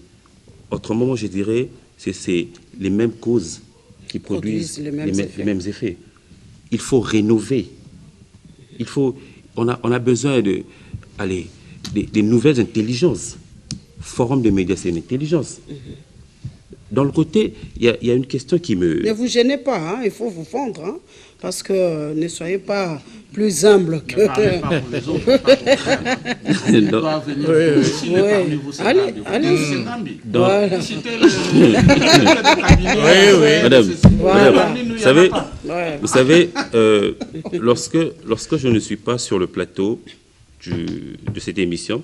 S4: Autrement, moi, je dirais que c'est les mêmes causes qui produisent les mêmes effets. Il faut rénover. On a besoin des nouvelles intelligences. Forum de médias, c'est une intelligence. Dans le côté, il y a une question qui me...
S1: Ne vous gênez pas, hein, il faut vous fendre, hein, parce que ne soyez pas plus humble que...
S2: Ne parlez pas pour les autres, pas pour ils doivent venir parmi vous.
S1: Allez.
S2: Voilà.
S4: Madame, vous savez, lorsque je ne suis pas sur le plateau de cette émission,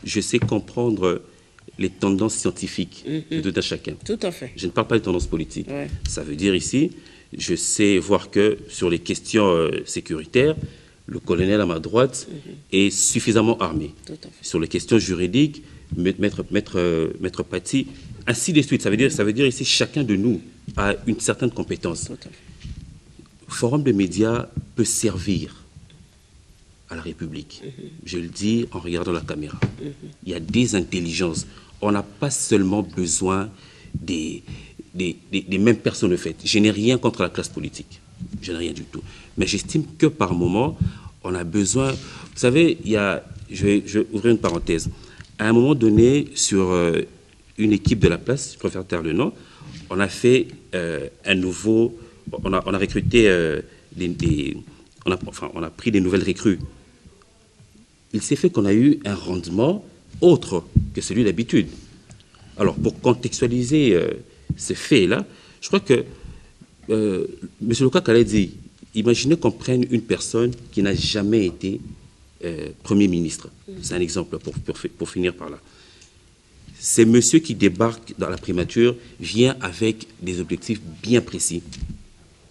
S4: je sais comprendre les tendances scientifiques de tout un chacun.
S1: Tout à fait.
S4: Je ne parle pas des tendances politiques. Ouais. Ça veut dire ici, je sais voir que sur les questions sécuritaires, le colonel à ma droite est suffisamment armé.
S1: Tout à fait.
S4: Sur les questions juridiques, maître Paty, ainsi de suite. Ça veut dire ici, chacun de nous a une certaine compétence.
S1: Tout à fait.
S4: Forum de médias peut servir à la République. Je le dis en regardant la caméra. Il y a des intelligences. On n'a pas seulement besoin des mêmes personnes, en fait. Je n'ai rien contre la classe politique. Je n'ai rien du tout. Mais j'estime que par moment, on a besoin... Vous savez, je vais ouvrir une parenthèse. À un moment donné, sur une équipe de la place, je préfère taire le nom, on a fait un nouveau on a recruté, on a pris des nouvelles recrues. Il s'est fait qu'on a eu un rendement autre que celui d'habitude. Alors, pour contextualiser ce fait-là, je crois que M. Lokak a dit, imaginez qu'on prenne une personne qui n'a jamais été Premier ministre. C'est un exemple pour finir par là. C'est monsieur qui débarque dans la primature vient avec des objectifs bien précis.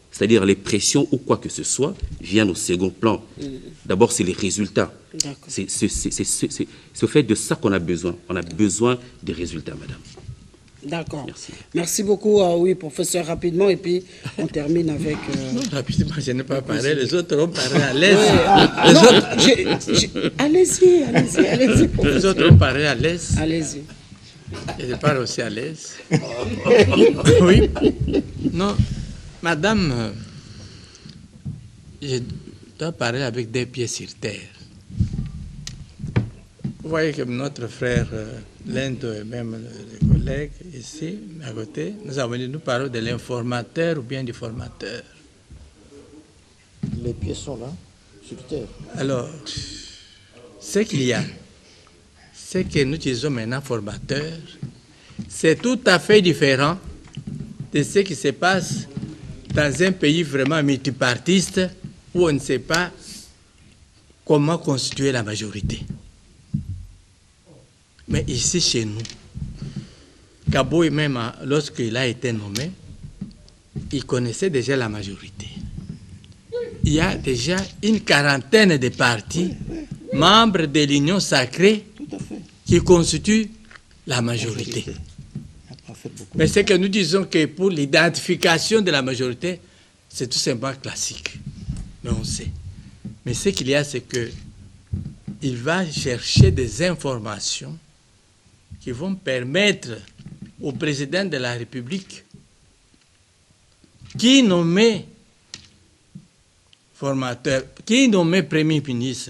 S4: C'est-à-dire les pressions ou quoi que ce soit viennent au second plan. D'abord, c'est les résultats. C'est au fait de ça qu'on a besoin. On a besoin des résultats, madame.
S1: D'accord. Merci beaucoup, oui, professeur, rapidement, et puis on termine avec...
S3: Non, rapidement, je n'ai pas parlé, les autres ont parlé à l'aise.
S1: Allez-y,
S3: les autres ont parlé à l'aise.
S1: Allez-y.
S3: Et je parle aussi à l'aise. Oui. Non, madame, je dois parler avec des pieds sur terre. Vous voyez que notre frère... Lento et même les collègues ici, à côté, nous parlons de l'informateur ou bien du formateur.
S10: Les pieds sont là, sur terre.
S3: Alors, ce qu'il y a, c'est que nous utilisons maintenant formateur. C'est tout à fait différent de ce qui se passe dans un pays vraiment multipartiste où on ne sait pas comment constituer la majorité. Mais ici, chez nous, Kaboy, même lorsqu'il a été nommé, il connaissait déjà la majorité. Il y a déjà une quarantaine de partis, membres de l'Union sacrée, qui constituent la majorité. Mais c'est que nous disons que pour l'identification de la majorité, c'est tout simplement classique. Mais on sait. Mais ce qu'il y a, c'est qu'il va chercher des informations qui vont permettre au président de la République, qui nommait formateur, qui nommait premier ministre,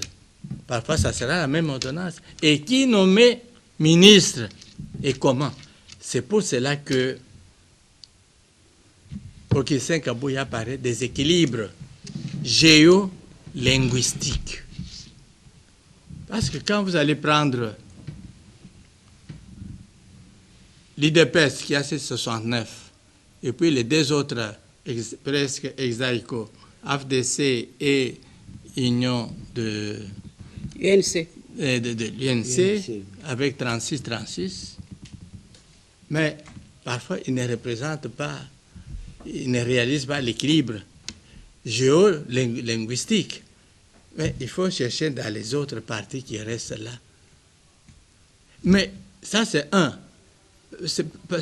S3: parfois ça sera la même ordonnance, et qui nommait ministre, et comment. C'est pour cela que Augustin Kabouya parlait des équilibres géolinguistiques. Parce que quand vous allez prendre l'IDPS qui a 69, et puis les deux autres presque exaïco, AFDC et Union de
S1: UNC,
S3: de l'UNC avec 36, mais parfois ils ne représentent pas, ils ne réalisent pas l'équilibre géolinguistique. Mais il faut chercher dans les autres parties qui restent là. Mais ça, c'est un. C'est pas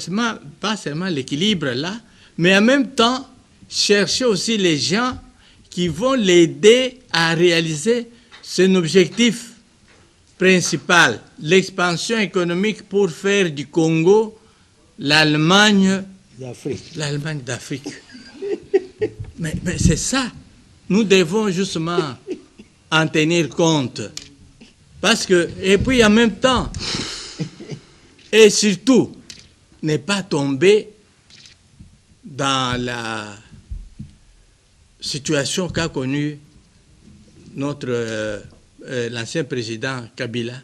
S3: seulement l'équilibre là, mais en même temps, chercher aussi les gens qui vont l'aider à réaliser son objectif principal, l'expansion économique pour faire du Congo l'Allemagne d'Afrique. Mais c'est ça. Nous devons justement en tenir compte. Parce que, et puis en même temps, et surtout, ne pas tomber dans la situation qu'a connue l'ancien président Kabila,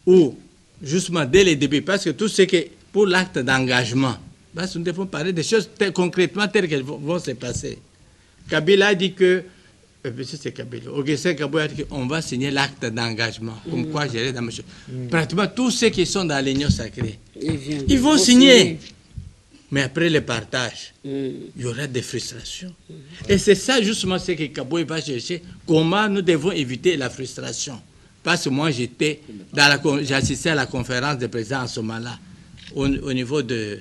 S3: où, justement, dès le début, parce que tout ce qui est pour l'acte d'engagement, parce que nous devons parler des choses concrètement telles qu'elles vont se passer. Kabila a dit que, c'est Kabila, Augustin Kabouya a dit qu'on va signer l'acte d'engagement, comme quoi gérer dans monsieur. Pratiquement tous ceux qui sont dans l'Union sacrée, ils vont signer. Mais après le partage, il y aura des frustrations. Et c'est ça justement ce que Kabouya va chercher, comment nous devons éviter la frustration. Parce que moi j'ai assisté à la conférence des présidents en ce moment-là, au niveau du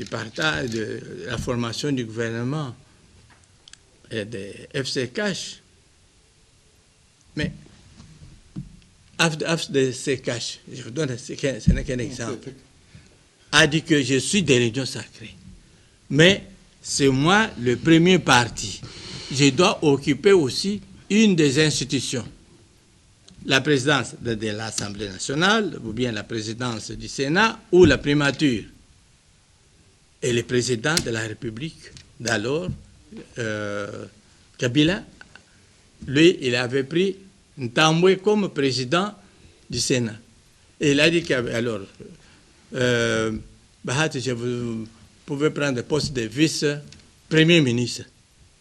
S3: partage, de la formation du gouvernement et de FCCH. Mais FCCH, je vous donne, ce n'est qu'un exemple, a dit que je suis de l'Union sacrée. Mais c'est moi le premier parti. Je dois occuper aussi une des institutions. La présidence de l'Assemblée nationale, ou bien la présidence du Sénat, ou la primature. Et le président de la République d'alors, Kabila, lui, il avait pris Ntambwe comme président du Sénat. Et il a dit alors, Bahati, vous pouvez prendre le poste de vice-premier ministre.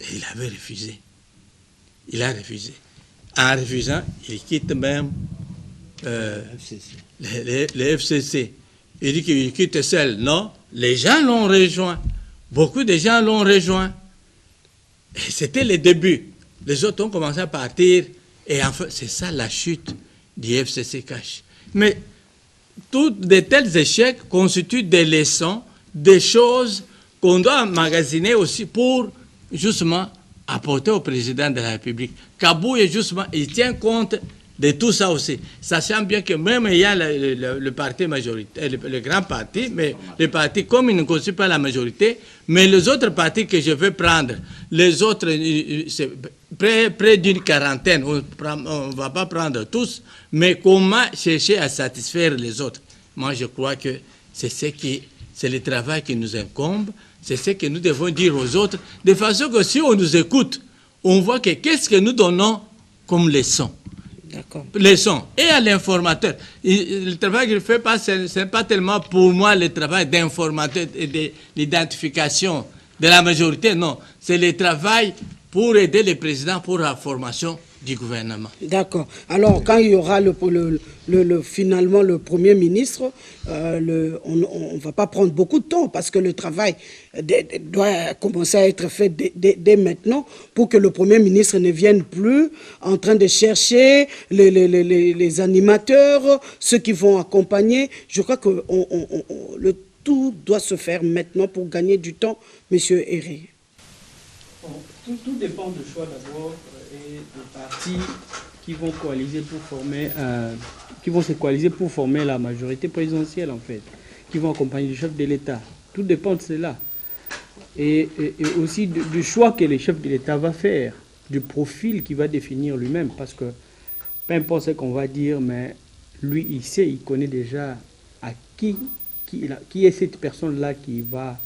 S3: Et il avait refusé. Il a refusé. En refusant, il quitte même le FCC. Il dit qu'il quitte seul. Non, les gens l'ont rejoint. Beaucoup de gens l'ont rejoint. Et c'était le début. Les autres ont commencé à partir. Et enfin, c'est ça la chute du FCC cash. Mais tous de tels échecs constituent des leçons, des choses qu'on doit emmagasiner aussi pour justement apporter au président de la République. Kabouye, justement, il tient compte de tout ça aussi. Sachant bien que même il y a le parti majoritaire, le grand parti, mais le parti, comme il ne constitue pas la majorité, mais les autres partis que je vais prendre, les autres, c'est près d'une quarantaine, on ne va pas prendre tous, mais comment chercher à satisfaire les autres? Moi, je crois que c'est le travail qui nous incombe, c'est ce que nous devons dire aux autres, de façon que si on nous écoute, on voit que qu'est-ce que nous donnons comme leçon.
S1: D'accord.
S3: Leçon. Et à l'informateur. Le travail qu'il fait, ce n'est pas tellement pour moi le travail d'informateur et de l'identification de la majorité, non. C'est le travail pour aider le président pour la formation du gouvernement.
S1: D'accord. Alors, quand il y aura finalement le Premier ministre, on ne va pas prendre beaucoup de temps parce que le travail doit commencer à être fait dès maintenant pour que le Premier ministre ne vienne plus en train de chercher les animateurs, ceux qui vont accompagner. Je crois que le tout doit se faire maintenant pour gagner du temps, Monsieur Héré.
S11: Bon, tout dépend du choix d'abord et des partis qui vont se coaliser pour former la majorité présidentielle en fait, qui vont accompagner le chef de l'État. Tout dépend de cela. Et aussi du choix que le chef de l'État va faire, du profil qu'il va définir lui-même, parce que peu importe ce qu'on va dire, mais lui il sait, il connaît déjà à qui est cette personne-là qui va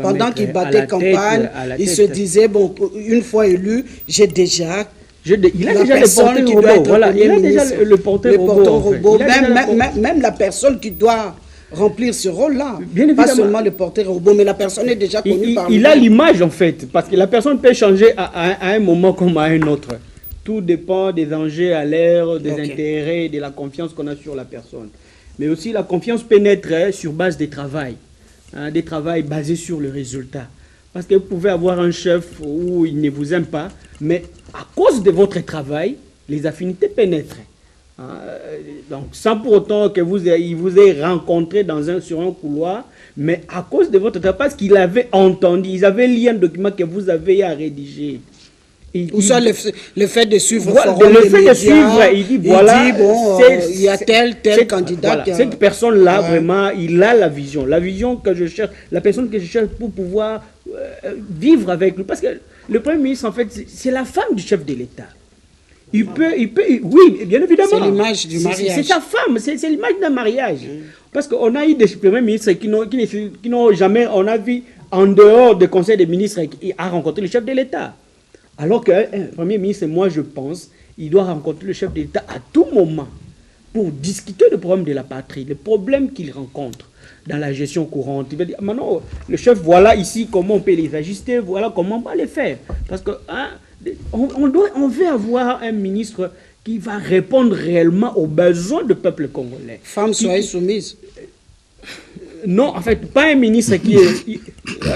S1: pendant qu'il battait campagne, il se disait, bon, une fois élu, j'ai déjà...
S11: Il a déjà le porteur robot, voilà, il a déjà le porteur robot.
S1: Même la personne qui doit remplir ce rôle-là, pas seulement le porteur robot, mais la personne est déjà connue par
S11: il a l'image en fait, parce que la personne peut changer à un moment comme à un autre. Tout dépend des enjeux à l'air, des intérêts, de la confiance qu'on a sur la personne. Mais aussi la confiance peut naître sur base des travails. Des travails basés sur le résultat. Parce que vous pouvez avoir un chef où il ne vous aime pas, mais à cause de votre travail, les affinités pénètrent. Donc, sans pour autant que il vous ait rencontré sur un couloir, mais à cause de votre travail, parce qu'il avait entendu, ils avaient lu un document que vous avez à rédiger.
S1: Ou soit le fait de suivre
S11: il dit voilà,
S1: il y a tel candidat.
S11: Voilà, cette personne-là, vraiment, il a la vision que je cherche, la personne que je cherche pour pouvoir vivre avec lui. Parce que le Premier ministre, en fait, c'est la femme du chef de l'État. Il peut, oui, bien évidemment.
S1: C'est l'image du mariage.
S11: C'est sa femme, c'est l'image d'un mariage. Parce qu'on a eu des premiers ministres qui n'ont jamais, on a vu, en dehors du Conseil des ministres, à rencontrer le chef de l'État. Alors qu'un Premier ministre, moi je pense, il doit rencontrer le chef de l'État à tout moment pour discuter des problèmes de la patrie, les problèmes qu'il rencontre dans la gestion courante. Il va dire, maintenant, le chef, voilà ici comment on peut les ajuster, voilà comment on va les faire. Parce que on veut avoir un ministre qui va répondre réellement aux besoins du peuple congolais.
S1: Femme, soyez soumise.
S11: Non, en fait, pas un ministre qui est...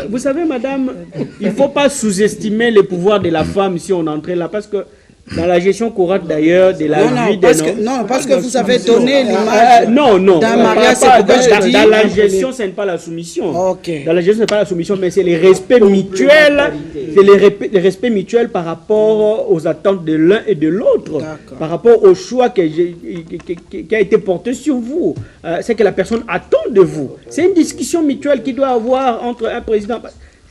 S11: Vous savez, madame, il ne faut pas sous-estimer le pouvoir de la femme si on entrait là, parce que dans la gestion courante d'ailleurs de la vie des hommes...
S1: Non, parce que vous avez donné l'image d'un mariage, c'est pourquoi je dis...
S11: Dans la gestion, ce n'est pas la soumission.
S1: Okay.
S11: Dans la gestion, ce n'est pas la soumission, mais c'est le respect mutuel. C'est le respect mutuel par rapport aux attentes de l'un et de l'autre, par rapport au choix qui a été porté sur vous. C'est que la personne attend de vous. C'est une discussion mutuelle qui doit avoir entre un président...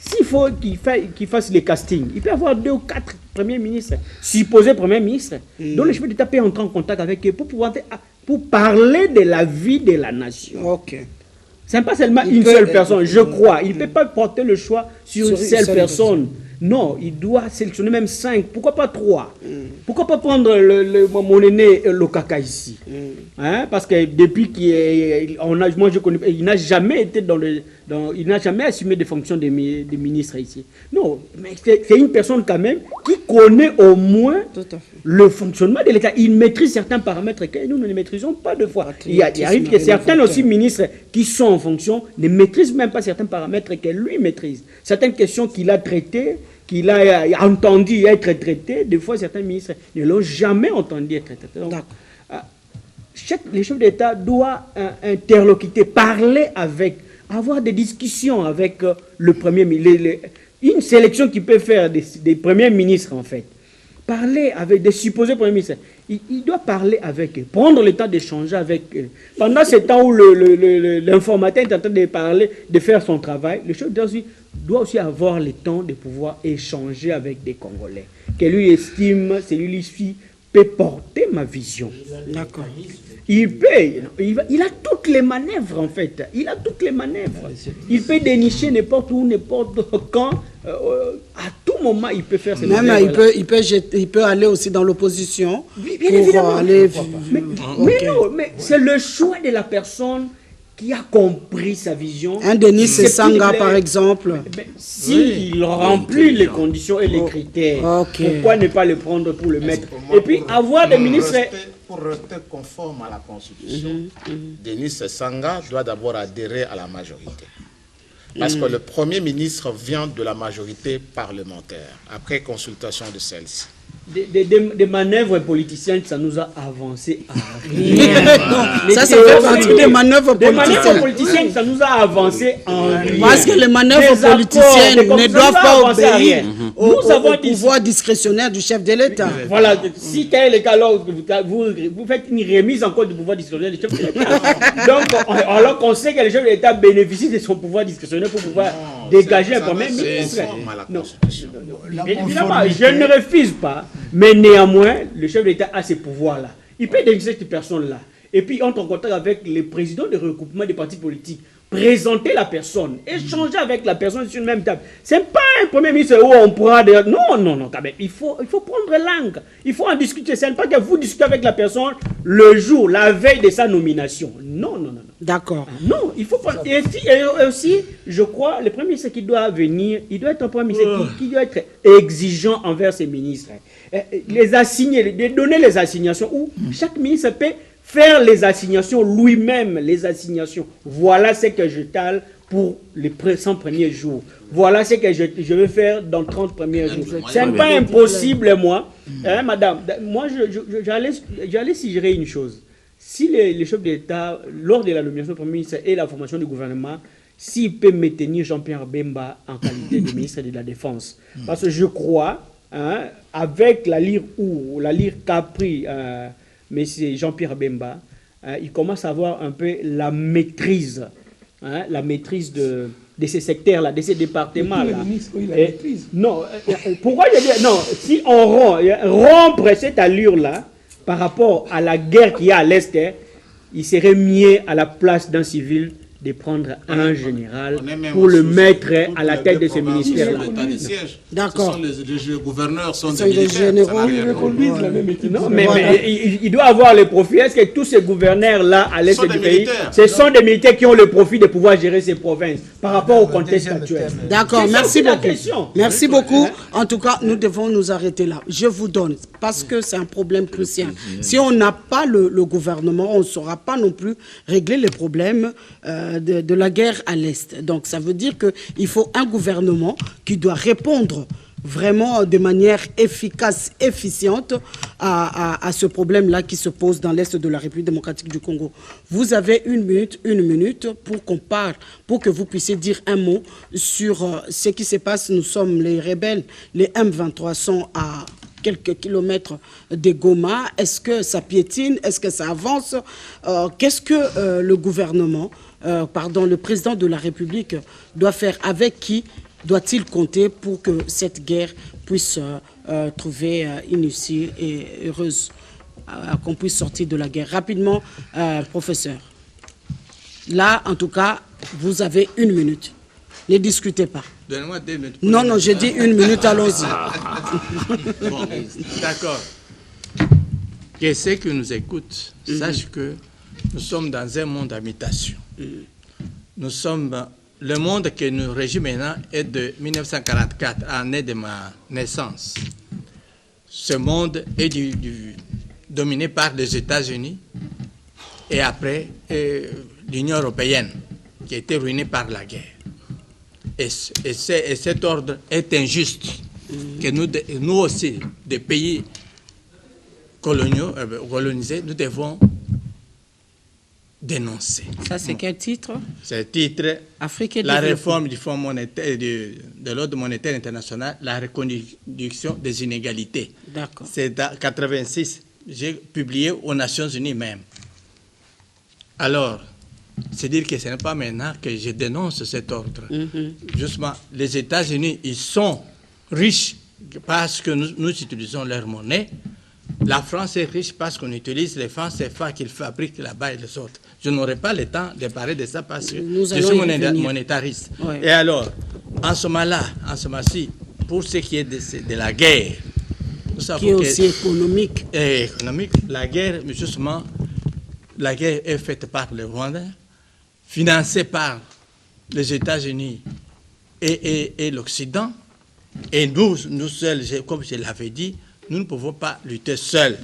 S11: S'il faut qu'il fasse les castings, il peut y avoir 2 ou 4 premiers ministres, supposés premiers ministres, dont le chef d'État peut entrer en contact avec eux pour parler de la vie de la nation.
S1: Ok.
S11: Ce n'est pas seulement une seule personne, je crois. Il ne peut pas porter le choix sur une seule personne. Non, il doit sélectionner même 5. Pourquoi pas 3? Pourquoi pas prendre mon aîné Lokaka ici? Hein? Parce que depuis moi je connais, il n'a jamais été il n'a jamais assumé des fonctions de ministre ici. Non, mais c'est une personne quand même qui connaît au moins le fonctionnement de l'État. Il maîtrise certains paramètres que nous ne maîtrisons pas de fois. Il arrive que certains aussi ministres qui sont en fonction ne maîtrisent même pas certains paramètres que lui maîtrise. Certaines questions qu'il a traitées, qu'il a entendu être traité, des fois certains ministres ne l'ont jamais entendu être traité. Donc, les chefs d'État doivent interlocuter, parler avec, avoir des discussions avec le Premier ministre. Une sélection qui peut faire des premiers ministres, en fait. Parler avec des supposés premiers ministres. Il doit parler avec eux, prendre le temps d'échanger avec eux. Pendant ce temps où l'informateur est en train de parler, de faire son travail, le chef d'État doit aussi avoir le temps de pouvoir échanger avec des Congolais. Que lui estime, celui-ci peut porter ma vision. D'accord. Il a toutes les manœuvres en fait. Il a toutes les manœuvres. Il peut dénicher n'importe où, n'importe quand. À tout moment, il peut faire ses manœuvres.
S1: Il peut aller aussi dans l'opposition.
S11: Oui, bien évidemment. Mais c'est le choix de la personne qui a compris sa vision.
S1: Un Denis Sanga, par exemple.
S11: S'il remplit les conditions et les critères, pourquoi ne pas le prendre pour le mettre? Et puis avoir des ministres...
S2: Pour rester conforme à la Constitution, Denis Sanga doit d'abord adhérer à la majorité. Parce que le Premier ministre vient de la majorité parlementaire, après consultation de celle-ci.
S11: Des manœuvres politiciennes, ça nous a avancé à rien.
S1: Ça fait partie des manœuvres politiciennes.
S11: Des manœuvres politiciennes, ça nous a avancé en rien.
S1: Parce que les manœuvres politiciennes ne doivent pas obéir au pouvoir discrétionnaire du chef de l'État.
S11: Voilà, si tel est le cas, alors vous faites une remise en cause du pouvoir discrétionnaire du chef de l'État. Donc, alors qu'on sait que le chef de l'État bénéficie de son pouvoir discrétionnaire pour pouvoir dégager un premier ministre. Non, évidemment, je ne refuse pas. Mais néanmoins, le chef de l'État a ces pouvoirs-là. Il peut dégager cette personne-là. Et puis, entre en contact avec les présidents de regroupement des partis politiques. Présenter la personne. Échanger avec la personne sur une même table. Ce n'est pas un premier ministre où on pourra dire... Non, quand même. Il faut prendre langue. Il faut en discuter. Ce n'est pas que vous discutez avec la personne le jour, la veille de sa nomination. Non.
S1: D'accord.
S11: Non, il faut prendre... Et aussi, je crois, le premier ministre qui doit venir, il doit être un premier ministre qui doit être exigeant envers ses ministres. Les assigner, donner les assignations où chaque ministre peut faire les assignations lui-même, les assignations. Voilà ce que je tale pour les 100 premiers jours. Voilà ce que je vais faire dans 30 premiers jours. Ce n'est pas impossible, moi. Madame, moi, j'allais suggérer une chose. Si les chefs d'État, lors de la nomination du Premier ministre et la formation du gouvernement, s'il peut maintenir Jean-Pierre Bemba en qualité de ministre de la Défense. Parce que je crois, avec la lire qu'a pris M. Jean-Pierre Bemba, il commence à avoir un peu la maîtrise de ces secteurs-là, de ces départements-là. Non, pourquoi je dis non? Si on rompre cette allure-là par rapport à la guerre qu'il y a à l'Est, il serait mieux à la place d'un civil de prendre un général pour le mettre à la tête de ce ministère-là.
S1: D'accord.
S2: Les gouverneurs sont
S1: des généraux.
S11: Non, mais il doit avoir le profit. Est-ce que tous ces gouverneurs-là à l'est du pays, ce sont des militaires qui ont le profit de pouvoir gérer ces provinces par rapport au contexte actuel?
S1: D'accord, merci beaucoup. Merci beaucoup. En tout cas, nous devons nous arrêter là. Je vous donne, parce que c'est un problème crucial. Si on n'a pas le gouvernement, on ne saura pas non plus régler les problèmes de la guerre à l'Est. Donc ça veut dire qu'il faut un gouvernement qui doit répondre vraiment de manière efficace, efficiente à ce problème-là qui se pose dans l'Est de la République démocratique du Congo. Vous avez une minute pour qu'on parle, pour que vous puissiez dire un mot sur ce qui se passe. Nous sommes les rebelles, les M23 sont à quelques kilomètres de Goma. Est-ce que ça piétine? Est-ce que ça avance? Qu'est-ce que le président de la République doit faire? Avec qui doit-il compter pour que cette guerre puisse trouver une issue et heureuse, qu'on puisse sortir de la guerre? Rapidement, professeur. Là, en tout cas, vous avez 1 minute. Ne discutez pas.
S3: Donnez-moi 2 minutes.
S1: Non, j'ai dit 1 minute, allons-y.
S3: Bon, d'accord. Que ceux qui nous écoutent sachent que nous sommes dans un monde d'imitation. Nous sommes... Le monde que nous régit maintenant est de 1944, année de ma naissance. Ce monde est dominé par les États-Unis et après l'Union européenne, qui a été ruinée par la guerre. Et cet ordre est injuste, que nous aussi, des pays colonisés, nous devons dénoncer.
S1: Ça, c'est quel titre?
S3: C'est le titre
S1: Afrique et
S3: la
S1: développement.
S3: réforme du Fonds monétaire, de l'ordre monétaire international, la reconduction des inégalités.
S1: D'accord.
S3: C'est en 86, j'ai publié aux Nations Unies même. Alors, c'est dire que ce n'est pas maintenant que je dénonce cet ordre. Justement, les États-Unis, ils sont riches parce que nous utilisons leur monnaie. La France est riche parce qu'on utilise les francs CFA qu'ils fabriquent là-bas et les autres. Je n'aurai pas le temps de parler de ça parce que je suis monétariste. Ouais. Et alors, en ce moment-ci, pour ce qui est de la guerre, nous savons
S1: qui est aussi économique.
S3: La guerre, justement, la guerre est faite par le Rwanda, financée par les États-Unis et l'Occident. Et nous seuls, comme je l'avais dit, nous ne pouvons pas lutter seuls.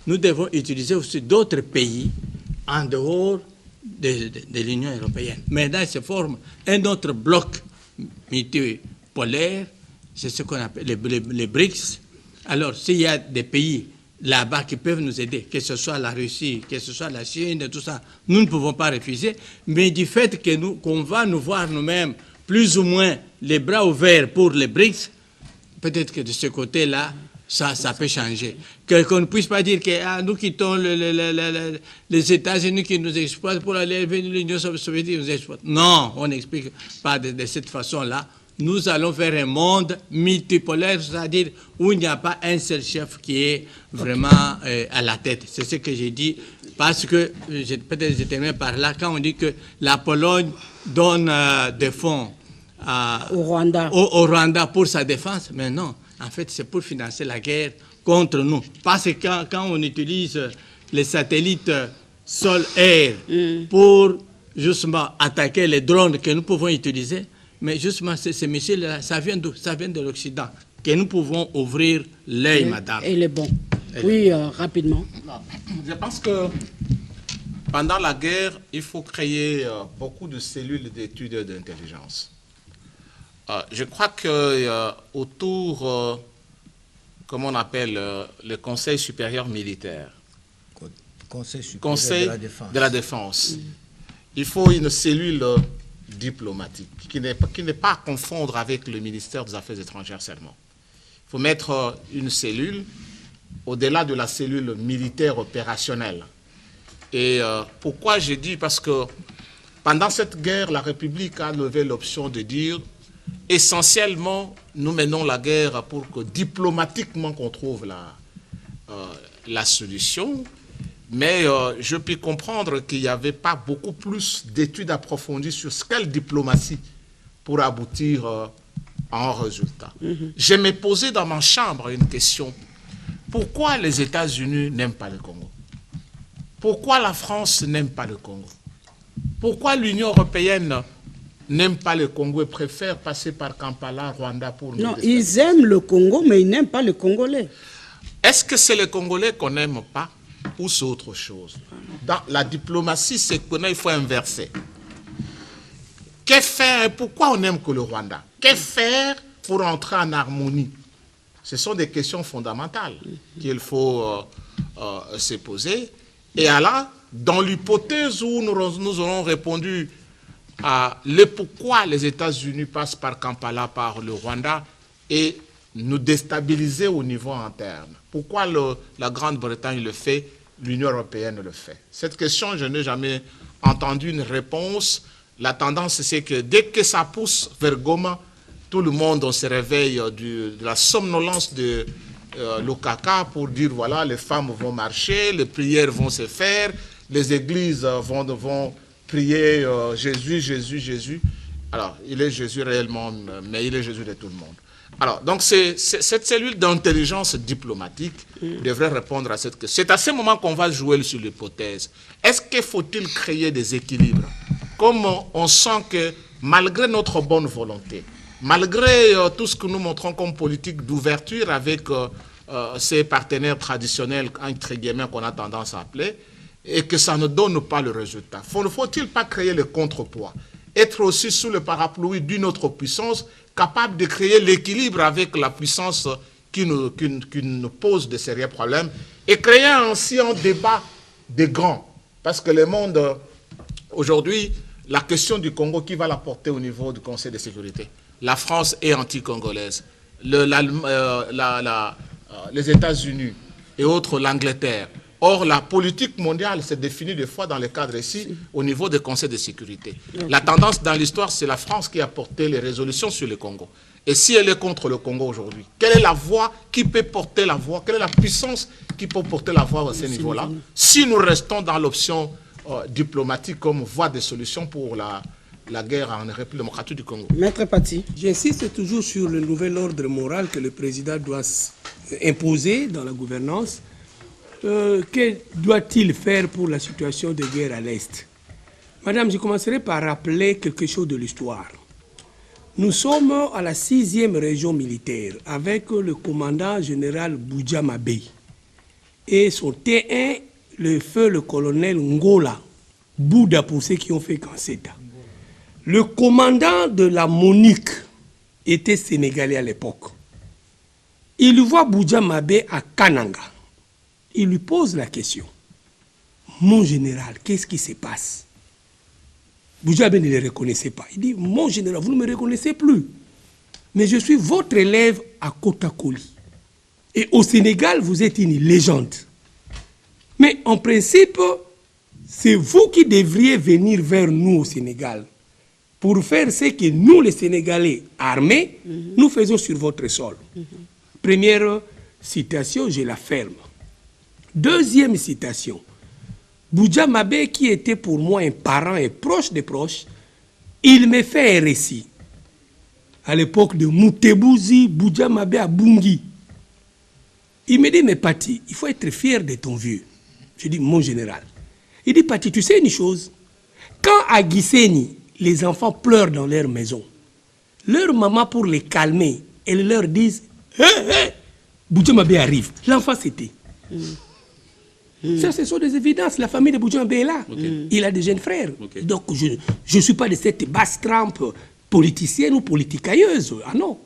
S3: Nous devons utiliser aussi d'autres pays en dehors de l'Union européenne. Maintenant, il se forme un autre bloc multipolaire, c'est ce qu'on appelle les BRICS. Alors, s'il y a des pays là-bas qui peuvent nous aider, que ce soit la Russie, que ce soit la Chine, tout ça, nous ne pouvons pas refuser. Mais du fait qu'on va nous voir nous-mêmes plus ou moins les bras ouverts pour les BRICS, peut-être que de ce côté-là, ça peut changer. Qu'on ne puisse pas dire que nous quittons les États-Unis qui nous exploitent pour aller vers l'Union soviétique nous exploite. Non, on n'explique pas de cette façon-là. Nous allons vers un monde multipolaire, c'est-à-dire où il n'y a pas un seul chef qui est vraiment à la tête. C'est ce que j'ai dit, parce que, peut-être je termine par là, quand on dit que la Pologne donne des fonds au Rwanda pour sa défense, mais non. En fait, c'est pour financer la guerre contre nous. Parce que quand on utilise les satellites sol-air pour justement attaquer les drones que nous pouvons utiliser, mais justement, ces missiles-là, ça vient d'où? Ça vient de l'Occident, que nous pouvons ouvrir l'œil, madame.
S1: Et les bons. Oui, rapidement.
S2: Non. Je pense que pendant la guerre, il faut créer beaucoup de cellules d'études et d'intelligence. Je crois que autour, comment on appelle, le Conseil supérieur militaire, Conseil de la défense, il faut une cellule diplomatique qui n'est pas à confondre avec le ministère des Affaires étrangères seulement. Il faut mettre une cellule au-delà de la cellule militaire opérationnelle. Et pourquoi j'ai dit? Parce que pendant cette guerre, la République a levé l'option de dire essentiellement, nous menons la guerre pour que diplomatiquement qu'on trouve la solution, mais je puis comprendre qu'il n'y avait pas beaucoup plus d'études approfondies sur quelle diplomatie pour aboutir à un résultat. Je me posais dans ma chambre une question. Pourquoi les États-Unis n'aiment pas le Congo? Pourquoi la France n'aime pas le Congo? Pourquoi l'Union européenne n'aiment pas le Congo et préfèrent passer par Kampala, Rwanda pour nous?
S1: Non, ils aiment le Congo, mais ils n'aiment pas le Congolais.
S2: Est-ce que c'est les Congolais qu'on n'aime pas ou c'est autre chose? Dans la diplomatie, c'est qu'il faut inverser. Que faire et pourquoi on n'aime que le Rwanda? Que faire pour entrer en harmonie? Ce sont des questions fondamentales qu'il faut se poser. Et alors, dans l'hypothèse où nous aurons répondu à pourquoi les États-Unis passent par Kampala, par le Rwanda, et nous déstabiliser au niveau interne. Pourquoi la Grande-Bretagne le fait, l'Union européenne le fait? Cette question, je n'ai jamais entendu une réponse. La tendance, c'est que dès que ça pousse vers Goma, tout le monde on se réveille de la somnolence de l'Okaka pour dire, voilà, les femmes vont marcher, les prières vont se faire, les églises vont prier Jésus, Jésus, Jésus. Alors, il est Jésus réellement, mais il est Jésus de tout le monde. Alors, donc, cette cellule d'intelligence diplomatique devrait répondre à cette question. C'est à ce moment qu'on va jouer sur l'hypothèse. Est-ce qu'il faut-il créer des équilibres? Comme on sent que, malgré notre bonne volonté, malgré tout ce que nous montrons comme politique d'ouverture avec ces partenaires traditionnels, entre guillemets, qu'on a tendance à appeler, et que ça ne donne pas le résultat, ne faut-il pas créer le contrepoids? Être aussi sous le parapluie d'une autre puissance, capable de créer l'équilibre avec la puissance qui nous pose de sérieux problèmes, et créer ainsi un débat des grands. Parce que le monde, aujourd'hui, la question du Congo, qui va la porter au niveau du Conseil de sécurité? La France est anti-congolaise. Les États-Unis et autres, l'Angleterre. Or, la politique mondiale se définit des fois dans le cadre ici, au niveau des conseils de sécurité. La tendance dans l'histoire, c'est la France qui a porté les résolutions sur le Congo. Et si elle est contre le Congo aujourd'hui, quelle est la voix qui peut porter la voix? Quelle est la puissance qui peut porter la voix à ce niveau-là? Si nous restons dans l'option diplomatique comme voie de solution pour la guerre en République démocratique du Congo.
S1: Maître Pati.
S7: J'insiste toujours sur le nouvel ordre moral que le président doit imposer dans la gouvernance. Que doit-il faire pour la situation de guerre à l'Est? Madame, je commencerai par rappeler quelque chose de l'histoire. Nous sommes à la 6e région militaire avec le commandant général Boudja Mabé et son T1, le colonel Ngola, Bouddha pour ceux qui ont fait Kanseta. Le commandant de la MONUC était sénégalais à l'époque. Il voit Boudja Mabé à Kananga. Il lui pose la question. Mon général, qu'est-ce qui se passe? Boudja Mabé ne le reconnaissait pas. Il dit, mon général, vous ne me reconnaissez plus. Mais je suis votre élève à Kotakoli. Et au Sénégal, vous êtes une légende. Mais en principe, c'est vous qui devriez venir vers nous au Sénégal pour faire ce que nous, les Sénégalais armés, nous faisons sur votre sol. Première citation, je la ferme. Deuxième citation, Boudja Mabé, qui était pour moi un parent et proche des proches, il me fait un récit. À l'époque de Moutebouzi, Boudja Mabé à Bungi. Il me dit, mais Pati, il faut être fier de ton vieux. Je dis, mon général. Il dit, Pati, tu sais une chose? Quand à Gisenyi, les enfants pleurent dans leur maison, leur maman, pour les calmer, elle leur dit, hé, hé, Boudja Mabé arrive. L'enfant, c'était. Ça, ce sont des évidences. La famille de Boudja Mabé est là. Il a des jeunes frères. Donc, je ne suis pas de cette basse trempe politicienne ou politicailleuse. Ah non.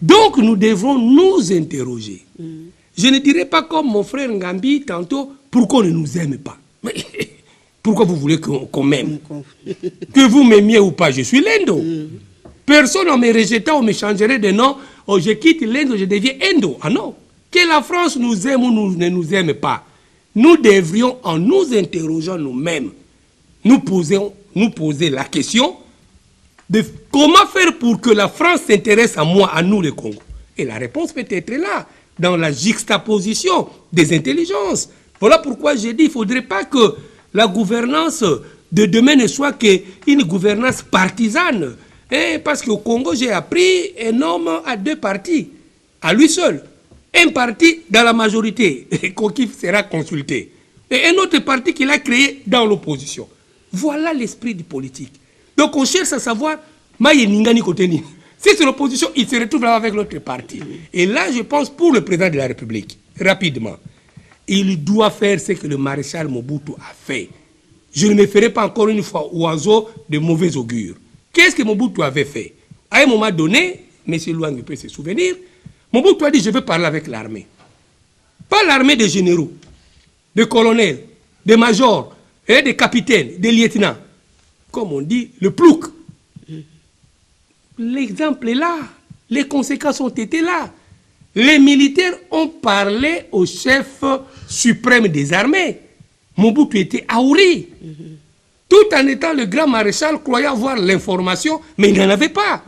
S7: Donc, nous devons nous interroger. Je ne dirais pas comme mon frère Ngambi tantôt, pourquoi on ne nous aime pas? Mais pourquoi vous voulez qu'on m'aime? Que vous m'aimiez ou pas, je suis l'Indo. Personne en me rejetant ou me changerait de nom. Oh, je quitte l'Indo, je deviens Indo. Ah non. Que la France nous aime ou ne nous aime pas, nous devrions, en nous interrogeant nous-mêmes, nous poser la question de comment faire pour que la France s'intéresse à moi, à nous les Congo. Et la réponse peut être là, dans la juxtaposition des intelligences. Voilà pourquoi j'ai dit qu'il ne faudrait pas que la gouvernance de demain ne soit qu'une gouvernance partisane. Et parce qu'au Congo, j'ai appris un homme à deux partis, à lui seul. Un parti dans la majorité, qui sera consulté. Et un autre parti qu'il a créé dans l'opposition. Voilà l'esprit du politique. Donc on cherche à savoir, si c'est l'opposition, il se retrouve là avec l'autre parti. Et là, je pense, pour le président de la République, rapidement, il doit faire ce que le maréchal Mobutu a fait. Je ne me ferai pas encore une fois oiseau de mauvais augure. Qu'est-ce que Mobutu avait fait? À un moment donné, M. Luang peut se souvenir, Mobutu a dit, je veux parler avec l'armée. Pas l'armée des généraux, des colonels, des majors, des capitaines, des lieutenants. Comme on dit, le plouc. L'exemple est là. Les conséquences ont été là. Les militaires ont parlé au chef suprême des armées. Mobutu était Aouri. Tout en étant le grand maréchal, croyant avoir l'information, mais il n'en avait pas.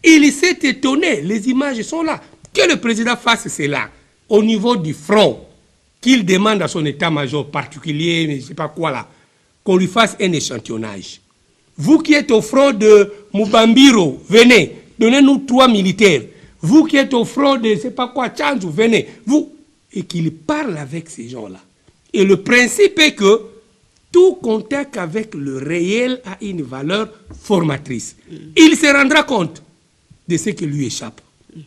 S7: Il s'est étonné. Les images sont là. Que le président fasse cela au niveau du front, qu'il demande à son état-major particulier, mais je ne sais pas quoi là, qu'on lui fasse un échantillonnage. Vous qui êtes au front de Mubambiro, venez, donnez-nous 3 militaires. Vous qui êtes au front de, je ne sais pas quoi, Tchandou, venez. Vous, et qu'il parle avec ces gens-là. Et le principe est que tout contact avec le réel a une valeur formatrice. Il se rendra compte de ce qui lui échappe.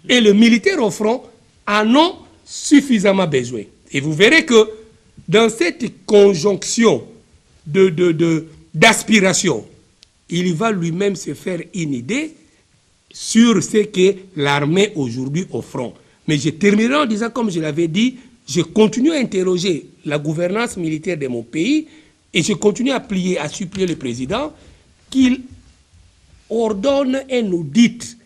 S7: Et les militaires au front en ont suffisamment besoin. Et vous verrez que dans cette conjonction d'aspiration, il va lui-même se faire une idée sur ce qu'est l'armée aujourd'hui au front. Mais je terminerai en disant, comme je l'avais dit, je continue à interroger la gouvernance militaire de mon pays et je continue à supplier le président qu'il ordonne un audit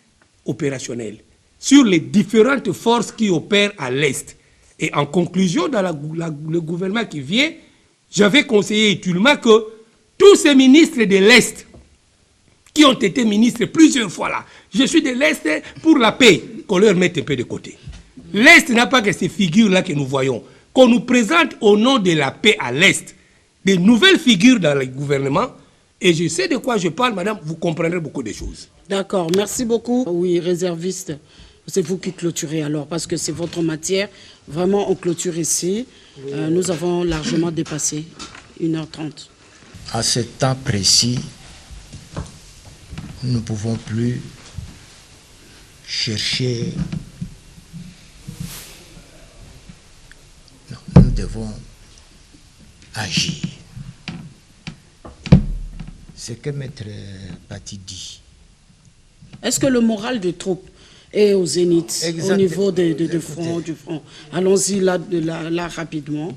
S7: opérationnel sur les différentes forces qui opèrent à l'Est. Et en conclusion, dans le gouvernement qui vient, j'avais conseillé utilement que tous ces ministres de l'Est qui ont été ministres plusieurs fois là, je suis de l'Est pour la paix, qu'on leur mette un peu de côté. L'Est n'a pas que ces figures-là que nous voyons. Qu'on nous présente au nom de la paix à l'Est des nouvelles figures dans le gouvernement. Et je sais de quoi je parle, madame, vous comprendrez beaucoup de choses.
S1: D'accord, merci beaucoup. Oui, réserviste, c'est vous qui clôturez alors, parce que c'est votre matière. Vraiment, on clôture ici. Nous avons largement dépassé 1h30.
S10: À ce temps précis, nous ne pouvons plus chercher. Non, nous devons agir. Ce que Maître Pati dit.
S1: Est-ce que le moral des troupes est au zénith, au niveau du front? Allons-y là rapidement.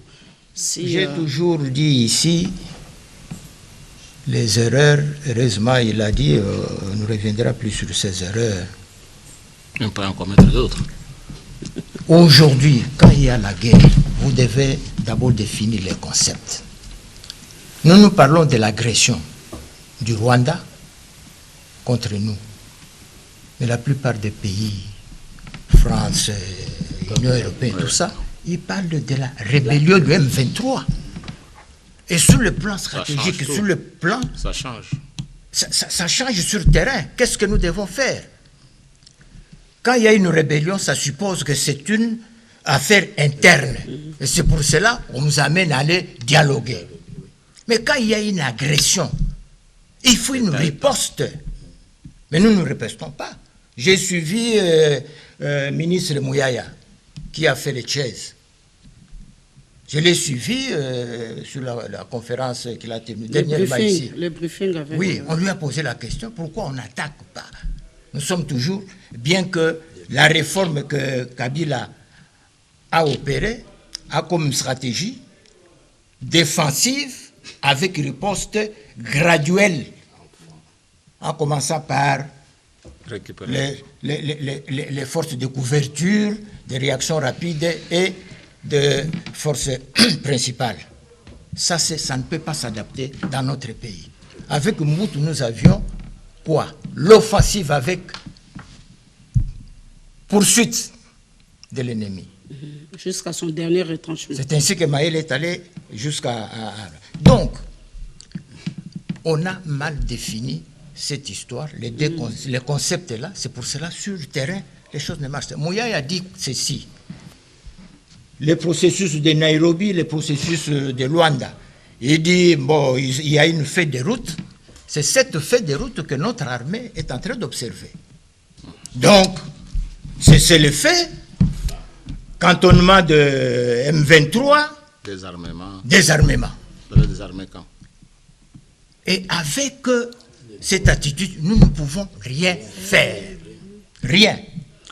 S10: J'ai toujours dit ici, les erreurs, heureusement il a dit, on ne reviendra plus sur ces erreurs.
S2: On peut en commettre d'autres.
S10: Aujourd'hui, quand il y a la guerre, vous devez d'abord définir les concepts. Nous parlons de l'agression du Rwanda contre nous. Mais la plupart des pays, France, Union européenne, tout ça, ils parlent de la rébellion du M23. Et sur le plan stratégique, sur le plan...
S2: Ça change.
S10: Ça change sur le terrain. Qu'est-ce que nous devons faire? Quand il y a une rébellion, ça suppose que c'est une affaire interne. Et c'est pour cela qu'on nous amène à aller dialoguer. Mais quand il y a une agression, il faut une riposte. Mais nous ne ripostons pas. J'ai suivi ministre Mouyaya, qui a fait les chaises. Je l'ai suivi sur la conférence qu'il a tenue dernièrement ici.
S1: Le briefing avec...
S10: Oui, on lui a posé la question, pourquoi on n'attaque pas? Nous sommes toujours, bien que la réforme que Kabila a opérée a comme stratégie défensive avec riposte graduelle, en commençant par les forces de couverture, des réactions rapides et de forces principales. Ça ne peut pas s'adapter dans notre pays. Avec Mobutu, nous avions quoi? L'offensive avec poursuite de l'ennemi.
S1: Jusqu'à son dernier retranchement.
S10: C'est ainsi que Maël est allé jusqu'à... Donc, on a mal défini cette histoire, les concepts là. C'est pour cela, sur le terrain, les choses ne marchent pas. Mouyaya a dit ceci. Le processus de Nairobi, le processus de Luanda. Il dit, bon, il y a une feuille de route. C'est cette feuille de route que notre armée est en train d'observer. Donc, c'est le fait. Cantonnement de M23.
S2: Désarmement.
S10: Désarmement.
S2: Le désarmer quand?
S10: Et avec cette attitude, nous ne pouvons rien faire. Rien.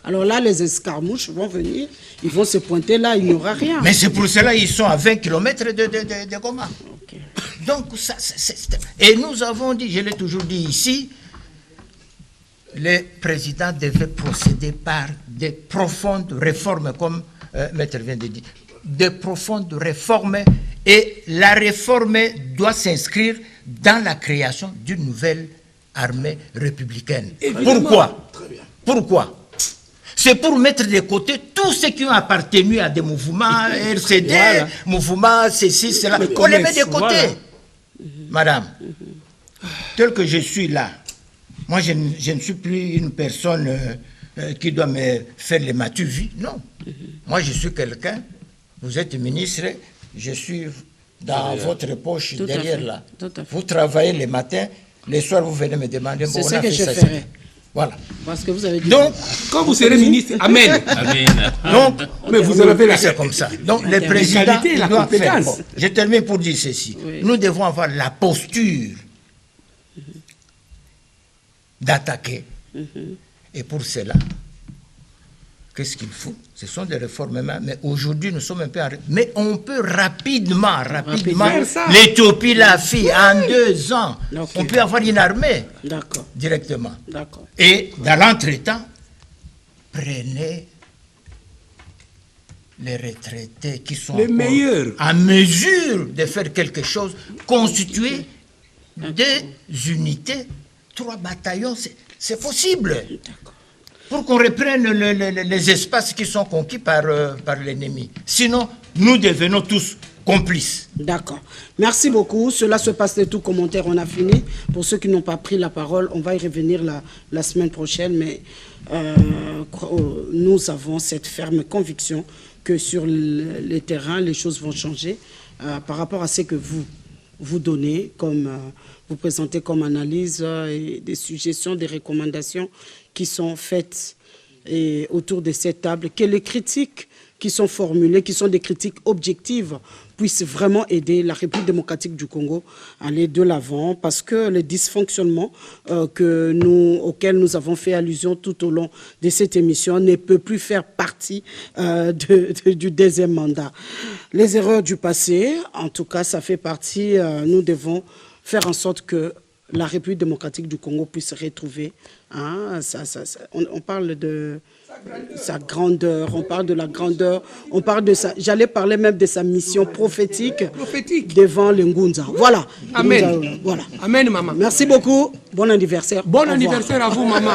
S1: Alors là, les escarmouches vont venir, ils vont se pointer là, il n'y aura rien.
S10: Mais c'est pour cela qu'ils sont à 20 km de Goma.
S1: Okay.
S10: Donc, et nous avons dit, je l'ai toujours dit ici, le président devait procéder par des profondes réformes, comme Maître vient de dire. Des profondes réformes, et la réforme doit s'inscrire dans la création d'une nouvelle armée républicaine. Pourquoi? Pourquoi? C'est pour mettre de côté tous ceux qui ont appartenu à des mouvements RCD, mouvements ceci, cela. On les met de côté. Madame, tel que je suis là, moi je ne suis plus une personne qui doit me faire les matu-vies, non. Moi je suis quelqu'un, vous êtes ministre, je suis dans votre poche
S1: Tout
S10: derrière là.
S1: Tout à fait.
S10: Vous travaillez les matins, les soirs vous venez me demander.
S1: C'est ce que je ferai.
S10: Voilà.
S1: Parce que vous avez dit.
S10: Donc,
S7: quand vous serez ministre, amen.
S10: Donc,
S7: mais vous avez la
S10: c'est comme ça. Donc, le président
S7: qualité, la
S10: doit faire.
S7: compétence.
S10: Bon, je termine pour dire ceci. Oui. Nous devons avoir la posture d'attaquer. Et pour cela, qu'est-ce qu'il faut? Ce sont des réformes, mais aujourd'hui, nous sommes un peu... Mais on peut rapidement l'Éthiopie l'a fait en 2 ans. Okay. On peut avoir une armée directement. Et dans l'entretemps, prenez les retraités qui sont
S7: les meilleurs
S10: en mesure de faire quelque chose, constituer des unités, 3 bataillons, c'est possible. Pour qu'on reprenne les espaces qui sont conquis par l'ennemi. Sinon, nous devenons tous complices.
S1: D'accord. Merci beaucoup. Cela se passe de tout commentaire. On a fini. Pour ceux qui n'ont pas pris la parole, on va y revenir la semaine prochaine. Mais nous avons cette ferme conviction que sur les terrains, les choses vont changer par rapport à ce que vous donnez, vous présentez comme analyse et des suggestions, des recommandations qui sont faites autour de cette table, que les critiques qui sont formulées, qui sont des critiques objectives, puissent vraiment aider la République démocratique du Congo à aller de l'avant, parce que les dysfonctionnements auxquels nous avons fait allusion tout au long de cette émission ne peut plus faire partie du deuxième mandat. Les erreurs du passé, en tout cas, ça fait partie, nous devons faire en sorte que la République démocratique du Congo puisse retrouver, on parle de sa grandeur, on parle de la grandeur, on parle de sa, j'allais parler même de sa mission prophétique devant le Ngunza. Voilà.
S7: Amen.
S1: Voilà.
S7: Amen, maman.
S1: Merci beaucoup. Bon anniversaire.
S7: Bon anniversaire à vous, maman.